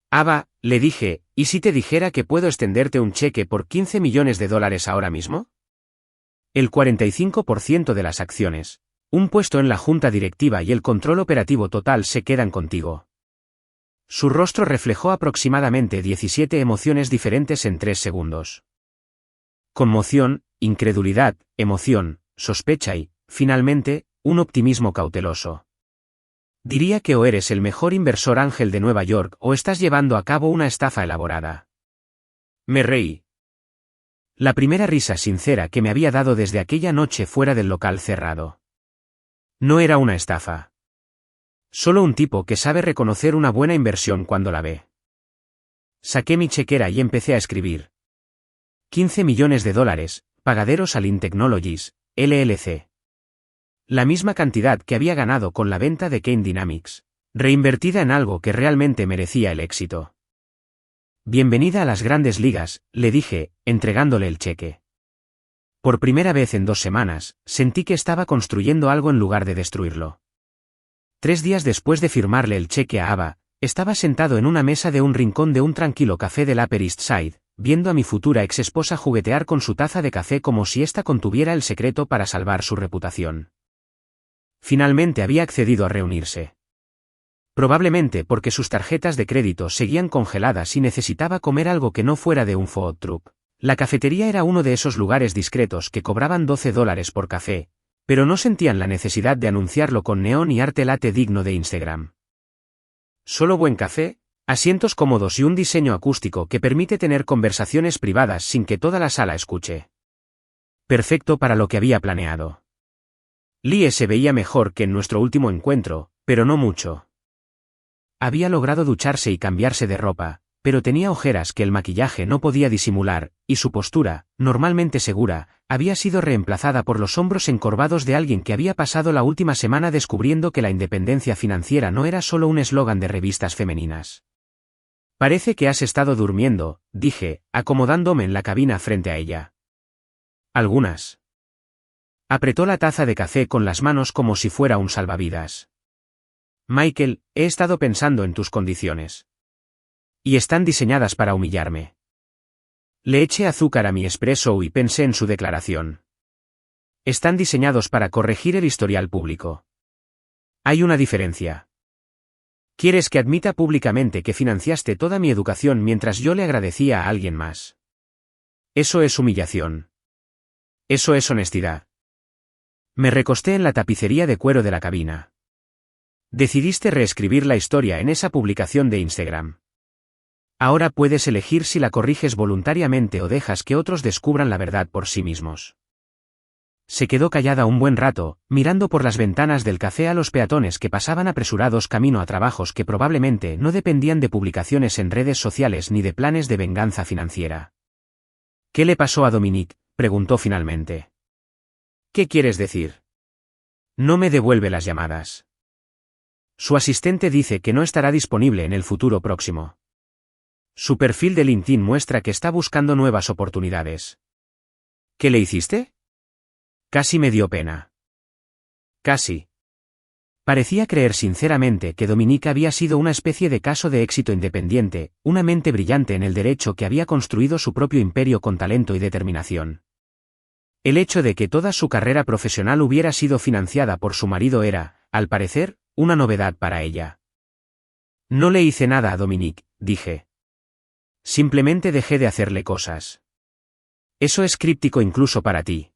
Ava, le dije, ¿y si te dijera que puedo extenderte un cheque por 15 millones de dólares ahora mismo? El 45% de las acciones, un puesto en la junta directiva y el control operativo total se quedan contigo. Su rostro reflejó aproximadamente 17 emociones diferentes en 3 segundos. Conmoción, incredulidad, emoción, sospecha y, finalmente, un optimismo cauteloso. Diría que o eres el mejor inversor ángel de Nueva York o estás llevando a cabo una estafa elaborada. Me reí. La primera risa sincera que me había dado desde aquella noche fuera del local cerrado. No era una estafa. Solo un tipo que sabe reconocer una buena inversión cuando la ve. Saqué mi chequera y empecé a escribir. 15 millones de dólares, pagaderos a Lin Technologies, LLC. La misma cantidad que había ganado con la venta de Kane Dynamics, reinvertida en algo que realmente merecía el éxito. Bienvenida a las grandes ligas, le dije, entregándole el cheque. Por primera vez en 2 semanas, sentí que estaba construyendo algo en lugar de destruirlo. 3 días después de firmarle el cheque a Ava, estaba sentado en una mesa de un rincón de un tranquilo café del Upper East Side, viendo a mi futura exesposa juguetear con su taza de café como si ésta contuviera el secreto para salvar su reputación. Finalmente había accedido a reunirse. Probablemente porque sus tarjetas de crédito seguían congeladas y necesitaba comer algo que no fuera de un food truck. La cafetería era uno de esos lugares discretos que cobraban $12 por café, pero no sentían la necesidad de anunciarlo con neón y arte late digno de Instagram. Solo buen café, asientos cómodos y un diseño acústico que permite tener conversaciones privadas sin que toda la sala escuche. Perfecto para lo que había planeado. Lee se veía mejor que en nuestro último encuentro, pero no mucho. Había logrado ducharse y cambiarse de ropa, pero tenía ojeras que el maquillaje no podía disimular, y su postura, normalmente segura, había sido reemplazada por los hombros encorvados de alguien que había pasado la última semana descubriendo que la independencia financiera no era solo un eslogan de revistas femeninas. Parece que has estado durmiendo, dije, acomodándome en la cabina frente a ella. Algunas. Apretó la taza de café con las manos como si fuera un salvavidas. Michael, he estado pensando en tus condiciones. Y están diseñadas para humillarme. Le eché azúcar a mi espresso y pensé en su declaración. Están diseñados para corregir el historial público. Hay una diferencia. ¿Quieres que admita públicamente que financiaste toda mi educación mientras yo le agradecía a alguien más? Eso es humillación. Eso es honestidad. Me recosté en la tapicería de cuero de la cabina. Decidiste reescribir la historia en esa publicación de Instagram. Ahora puedes elegir si la corriges voluntariamente o dejas que otros descubran la verdad por sí mismos. Se quedó callada un buen rato, mirando por las ventanas del café a los peatones que pasaban apresurados camino a trabajos que probablemente no dependían de publicaciones en redes sociales ni de planes de venganza financiera. ¿Qué le pasó a Dominique?, preguntó finalmente. ¿Qué quieres decir? No me devuelve las llamadas. Su asistente dice que no estará disponible en el futuro próximo. Su perfil de LinkedIn muestra que está buscando nuevas oportunidades. ¿Qué le hiciste? Casi me dio pena. Casi. Parecía creer sinceramente que Dominique había sido una especie de caso de éxito independiente, una mente brillante en el derecho que había construido su propio imperio con talento y determinación. El hecho de que toda su carrera profesional hubiera sido financiada por su marido era, al parecer, una novedad para ella. No le hice nada a Dominique, dije. Simplemente dejé de hacerle cosas. Eso es críptico incluso para ti.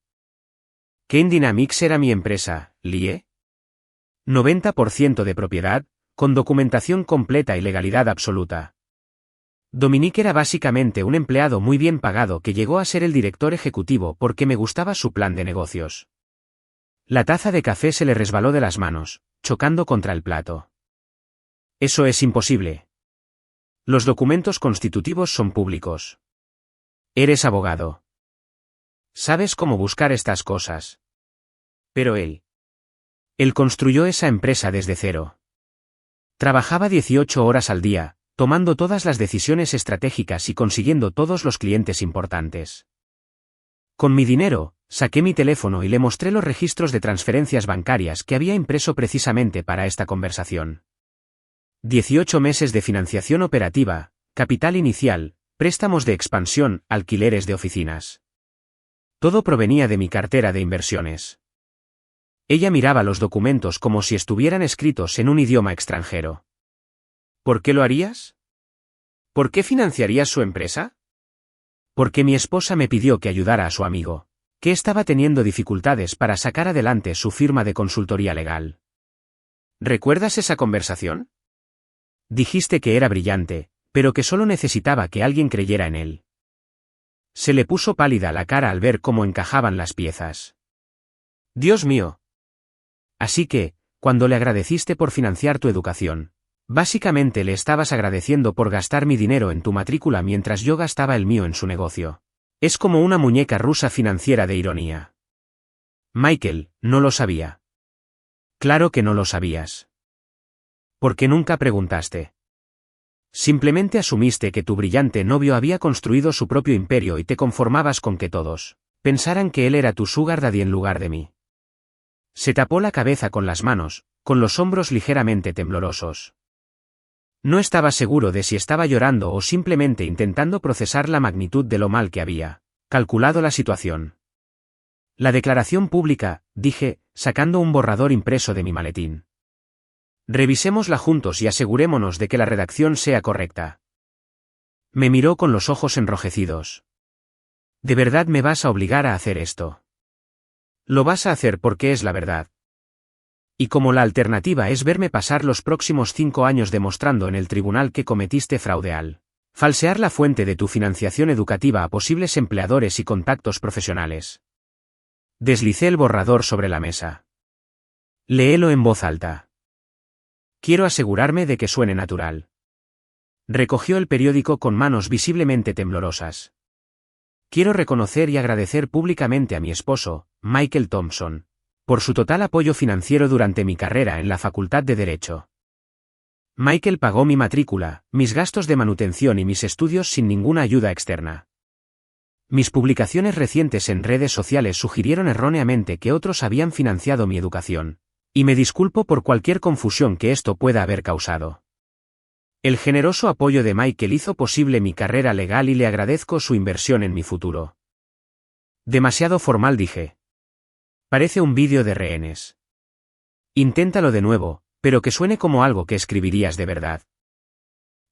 Kane Dynamics era mi empresa, Lie. 90% de propiedad, con documentación completa y legalidad absoluta. Dominique era básicamente un empleado muy bien pagado que llegó a ser el director ejecutivo porque me gustaba su plan de negocios. La taza de café se le resbaló de las manos, chocando contra el plato. Eso es imposible. Los documentos constitutivos son públicos. Eres abogado. Sabes cómo buscar estas cosas. Pero él construyó esa empresa desde cero. Trabajaba 18 horas al día, tomando todas las decisiones estratégicas y consiguiendo todos los clientes importantes. Con mi dinero, saqué mi teléfono y le mostré los registros de transferencias bancarias que había impreso precisamente para esta conversación. 18 meses de financiación operativa, capital inicial, préstamos de expansión, alquileres de oficinas. Todo provenía de mi cartera de inversiones. Ella miraba los documentos como si estuvieran escritos en un idioma extranjero. ¿Por qué lo harías? ¿Por qué financiarías su empresa? Porque mi esposa me pidió que ayudara a su amigo, que estaba teniendo dificultades para sacar adelante su firma de consultoría legal. ¿Recuerdas esa conversación? Dijiste que era brillante, pero que solo necesitaba que alguien creyera en él. Se le puso pálida la cara al ver cómo encajaban las piezas. Dios mío. Así que, cuando le agradeciste por financiar tu educación, básicamente le estabas agradeciendo por gastar mi dinero en tu matrícula mientras yo gastaba el mío en su negocio. Es como una muñeca rusa financiera de ironía. Michael, no lo sabía. Claro que no lo sabías. ¿Por qué nunca preguntaste? Simplemente asumiste que tu brillante novio había construido su propio imperio y te conformabas con que todos pensaran que él era tu sugar daddy en lugar de mí. Se tapó la cabeza con las manos, con los hombros ligeramente temblorosos. No estaba seguro de si estaba llorando o simplemente intentando procesar la magnitud de lo mal que había calculado la situación. La declaración pública, dije, sacando un borrador impreso de mi maletín. Revisémosla juntos y asegurémonos de que la redacción sea correcta. Me miró con los ojos enrojecidos. ¿De verdad me vas a obligar a hacer esto? Lo vas a hacer porque es la verdad. Y como la alternativa es verme pasar los próximos 5 años demostrando en el tribunal que cometiste fraude al falsear la fuente de tu financiación educativa a posibles empleadores y contactos profesionales. Deslicé el borrador sobre la mesa. Léelo en voz alta. Quiero asegurarme de que suene natural. Recogió el periódico con manos visiblemente temblorosas. Quiero reconocer y agradecer públicamente a mi esposo, Michael Thompson, por su total apoyo financiero durante mi carrera en la Facultad de Derecho. Michael pagó mi matrícula, mis gastos de manutención y mis estudios sin ninguna ayuda externa. Mis publicaciones recientes en redes sociales sugirieron erróneamente que otros habían financiado mi educación, y me disculpo por cualquier confusión que esto pueda haber causado. El generoso apoyo de Michael hizo posible mi carrera legal y le agradezco su inversión en mi futuro. Demasiado formal, dije. Parece un vídeo de rehenes. Inténtalo de nuevo, pero que suene como algo que escribirías de verdad.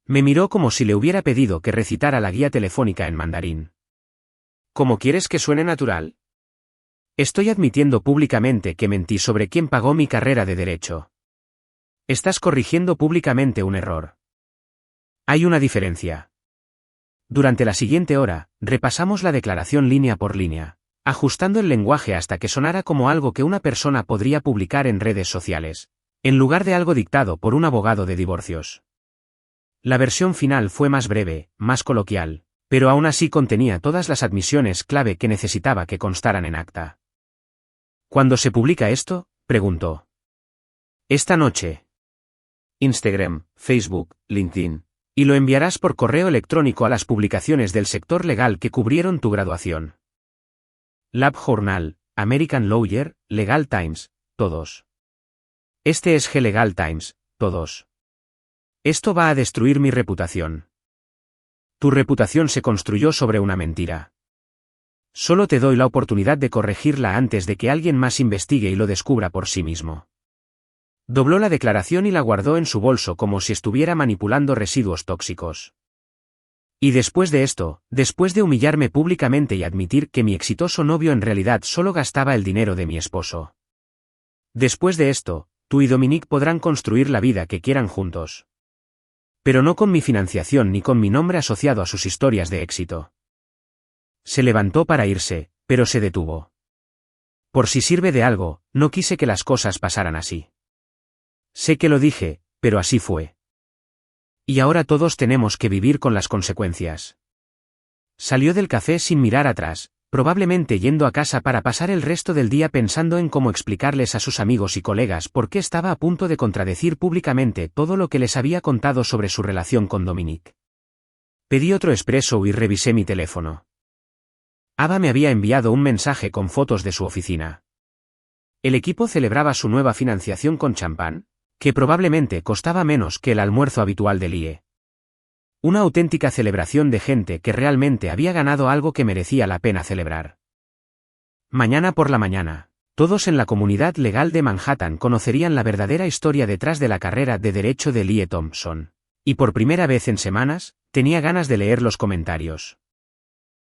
Me miró como si le hubiera pedido que recitara la guía telefónica en mandarín. ¿Cómo quieres que suene natural? Estoy admitiendo públicamente que mentí sobre quién pagó mi carrera de derecho. Estás corrigiendo públicamente un error. Hay una diferencia. Durante la siguiente hora, repasamos la declaración línea por línea, ajustando el lenguaje hasta que sonara como algo que una persona podría publicar en redes sociales, en lugar de algo dictado por un abogado de divorcios. La versión final fue más breve, más coloquial, pero aún así contenía todas las admisiones clave que necesitaba que constaran en acta. ¿Cuándo se publica esto?, preguntó. Esta noche. Instagram, Facebook, LinkedIn. Y lo enviarás por correo electrónico a las publicaciones del sector legal que cubrieron tu graduación. Lab Journal, American Lawyer, Legal Times, todos. Este es G Legal Times, todos. Esto va a destruir mi reputación. Tu reputación se construyó sobre una mentira. Solo te doy la oportunidad de corregirla antes de que alguien más investigue y lo descubra por sí mismo. Dobló la declaración y la guardó en su bolso como si estuviera manipulando residuos tóxicos. Y después de esto, después de humillarme públicamente y admitir que mi exitoso novio en realidad solo gastaba el dinero de mi esposo. Después de esto, tú y Dominique podrán construir la vida que quieran juntos. Pero no con mi financiación ni con mi nombre asociado a sus historias de éxito. Se levantó para irse, pero se detuvo. Por si sirve de algo, no quise que las cosas pasaran así. Sé que lo dije, pero así fue. Y ahora todos tenemos que vivir con las consecuencias. Salió del café sin mirar atrás, probablemente yendo a casa para pasar el resto del día pensando en cómo explicarles a sus amigos y colegas por qué estaba a punto de contradecir públicamente todo lo que les había contado sobre su relación con Dominique. Pedí otro espresso y revisé mi teléfono. Ava me había enviado un mensaje con fotos de su oficina. El equipo celebraba su nueva financiación con champán, que probablemente costaba menos que el almuerzo habitual del IE. Una auténtica celebración de gente que realmente había ganado algo que merecía la pena celebrar. Mañana por la mañana, todos en la comunidad legal de Manhattan conocerían la verdadera historia detrás de la carrera de derecho de Lie Thompson. Y por primera vez en semanas, tenía ganas de leer los comentarios.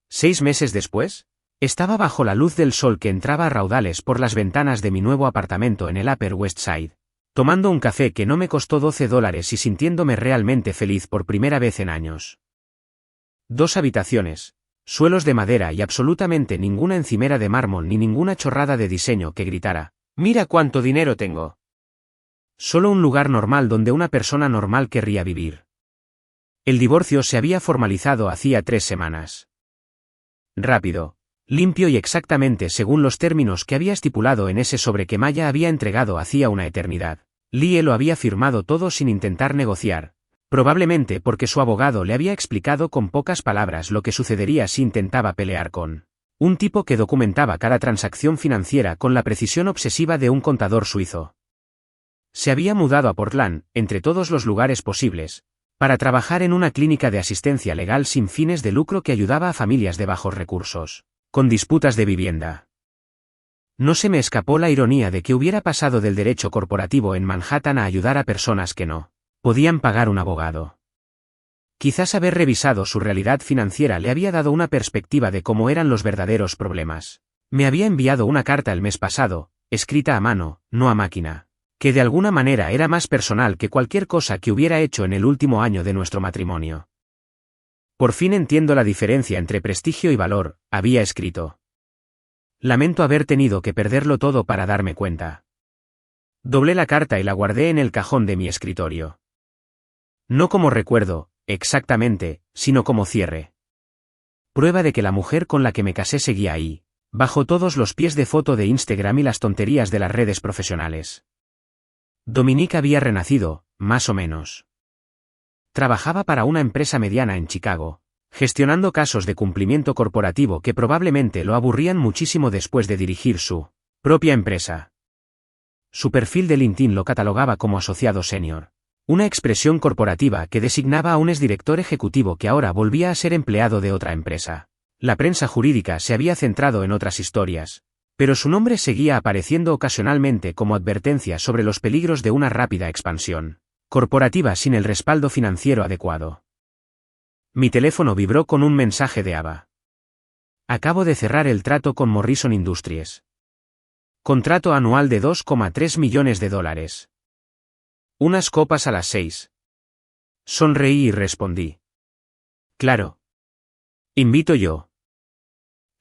6 meses después, estaba bajo la luz del sol que entraba a raudales por las ventanas de mi nuevo apartamento en el Upper West Side, tomando un café que no me costó $12 y sintiéndome realmente feliz por primera vez en años. 2 habitaciones, suelos de madera y absolutamente ninguna encimera de mármol ni ninguna chorrada de diseño que gritara, «¡Mira cuánto dinero tengo!». Solo un lugar normal donde una persona normal querría vivir. El divorcio se había formalizado hacía 3 semanas. Rápido, limpio y exactamente según los términos que había estipulado en ese sobre que Maya había entregado hacía una eternidad. Lie lo había firmado todo sin intentar negociar, probablemente porque su abogado le había explicado con pocas palabras lo que sucedería si intentaba pelear con un tipo que documentaba cada transacción financiera con la precisión obsesiva de un contador suizo. Se había mudado a Portland, entre todos los lugares posibles, para trabajar en una clínica de asistencia legal sin fines de lucro que ayudaba a familias de bajos recursos, con disputas de vivienda. No se me escapó la ironía de que hubiera pasado del derecho corporativo en Manhattan a ayudar a personas que no podían pagar un abogado. Quizás haber revisado su realidad financiera le había dado una perspectiva de cómo eran los verdaderos problemas. Me había enviado una carta el mes pasado, escrita a mano, no a máquina, que de alguna manera era más personal que cualquier cosa que hubiera hecho en el último año de nuestro matrimonio. Por fin entiendo la diferencia entre prestigio y valor, había escrito. Lamento haber tenido que perderlo todo para darme cuenta. Doblé la carta y la guardé en el cajón de mi escritorio. No como recuerdo, exactamente, sino como cierre. Prueba de que la mujer con la que me casé seguía ahí, bajo todos los pies de foto de Instagram y las tonterías de las redes profesionales. Dominique había renacido, más o menos. Trabajaba para una empresa mediana en Chicago, gestionando casos de cumplimiento corporativo que probablemente lo aburrían muchísimo después de dirigir su propia empresa. Su perfil de LinkedIn lo catalogaba como asociado senior, una expresión corporativa que designaba a un exdirector ejecutivo que ahora volvía a ser empleado de otra empresa. La prensa jurídica se había centrado en otras historias, pero su nombre seguía apareciendo ocasionalmente como advertencia sobre los peligros de una rápida expansión corporativa sin el respaldo financiero adecuado. Mi teléfono vibró con un mensaje de Ava. Acabo de cerrar el trato con Morrison Industries. Contrato anual de $2,3 millones. Unas copas a las 6. Sonreí y respondí. Claro. Invito yo.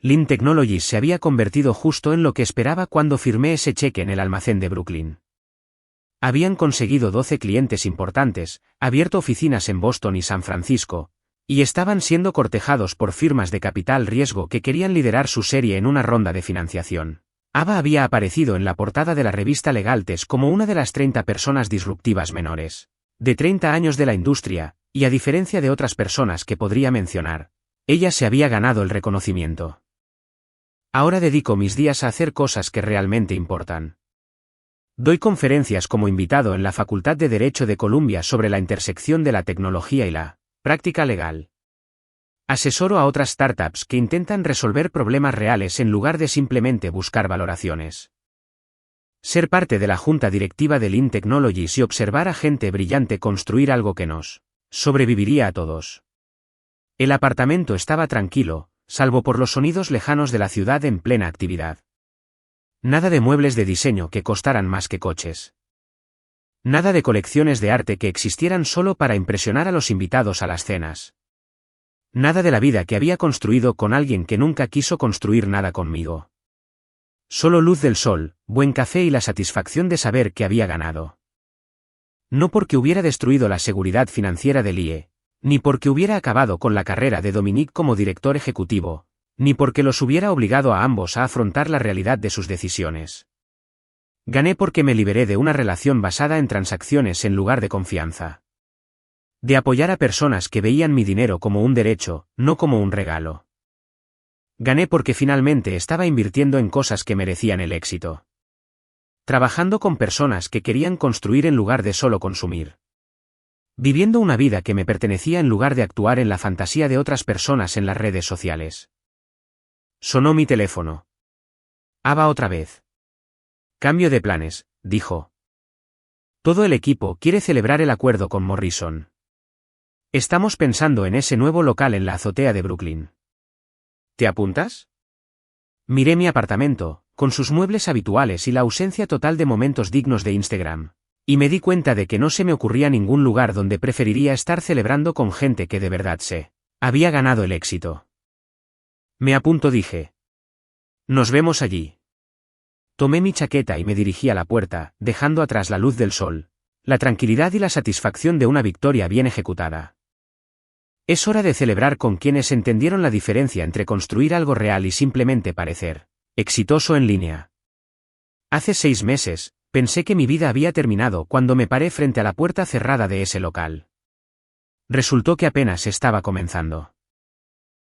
Lim Technologies se había convertido justo en lo que esperaba cuando firmé ese cheque en el almacén de Brooklyn. Habían conseguido 12 clientes importantes, abierto oficinas en Boston y San Francisco, y estaban siendo cortejados por firmas de capital riesgo que querían liderar su serie en una ronda de financiación. Ava había aparecido en la portada de la revista Legaltes como una de las 30 personas disruptivas menores de 30 años de la industria, y a diferencia de otras personas que podría mencionar, ella se había ganado el reconocimiento. Ahora dedico mis días a hacer cosas que realmente importan. Doy conferencias como invitado en la Facultad de Derecho de Columbia sobre la intersección de la tecnología y la práctica legal. Asesoro a otras startups que intentan resolver problemas reales en lugar de simplemente buscar valoraciones. Ser parte de la junta directiva de Lean Technologies y observar a gente brillante construir algo que nos sobreviviría a todos. El apartamento estaba tranquilo, salvo por los sonidos lejanos de la ciudad en plena actividad. Nada de muebles de diseño que costaran más que coches. Nada de colecciones de arte que existieran solo para impresionar a los invitados a las cenas. Nada de la vida que había construido con alguien que nunca quiso construir nada conmigo. Solo luz del sol, buen café y la satisfacción de saber que había ganado. No porque hubiera destruido la seguridad financiera del IE, ni porque hubiera acabado con la carrera de Dominique como director ejecutivo, ni porque los hubiera obligado a ambos a afrontar la realidad de sus decisiones. Gané porque me liberé de una relación basada en transacciones en lugar de confianza. De apoyar a personas que veían mi dinero como un derecho, no como un regalo. Gané porque finalmente estaba invirtiendo en cosas que merecían el éxito. Trabajando con personas que querían construir en lugar de solo consumir. Viviendo una vida que me pertenecía en lugar de actuar en la fantasía de otras personas en las redes sociales. Sonó mi teléfono. Ava otra vez. Cambio de planes, dijo. Todo el equipo quiere celebrar el acuerdo con Morrison. Estamos pensando en ese nuevo local en la azotea de Brooklyn. ¿Te apuntas? Miré mi apartamento, con sus muebles habituales y la ausencia total de momentos dignos de Instagram, y me di cuenta de que no se me ocurría ningún lugar donde preferiría estar celebrando con gente que de verdad había ganado el éxito. Me apunto, dije. Nos vemos allí. Tomé mi chaqueta y me dirigí a la puerta, dejando atrás la luz del sol, la tranquilidad y la satisfacción de una victoria bien ejecutada. Es hora de celebrar con quienes entendieron la diferencia entre construir algo real y simplemente parecer exitoso en línea. Hace 6 meses, pensé que mi vida había terminado cuando me paré frente a la puerta cerrada de ese local. Resultó que apenas estaba comenzando.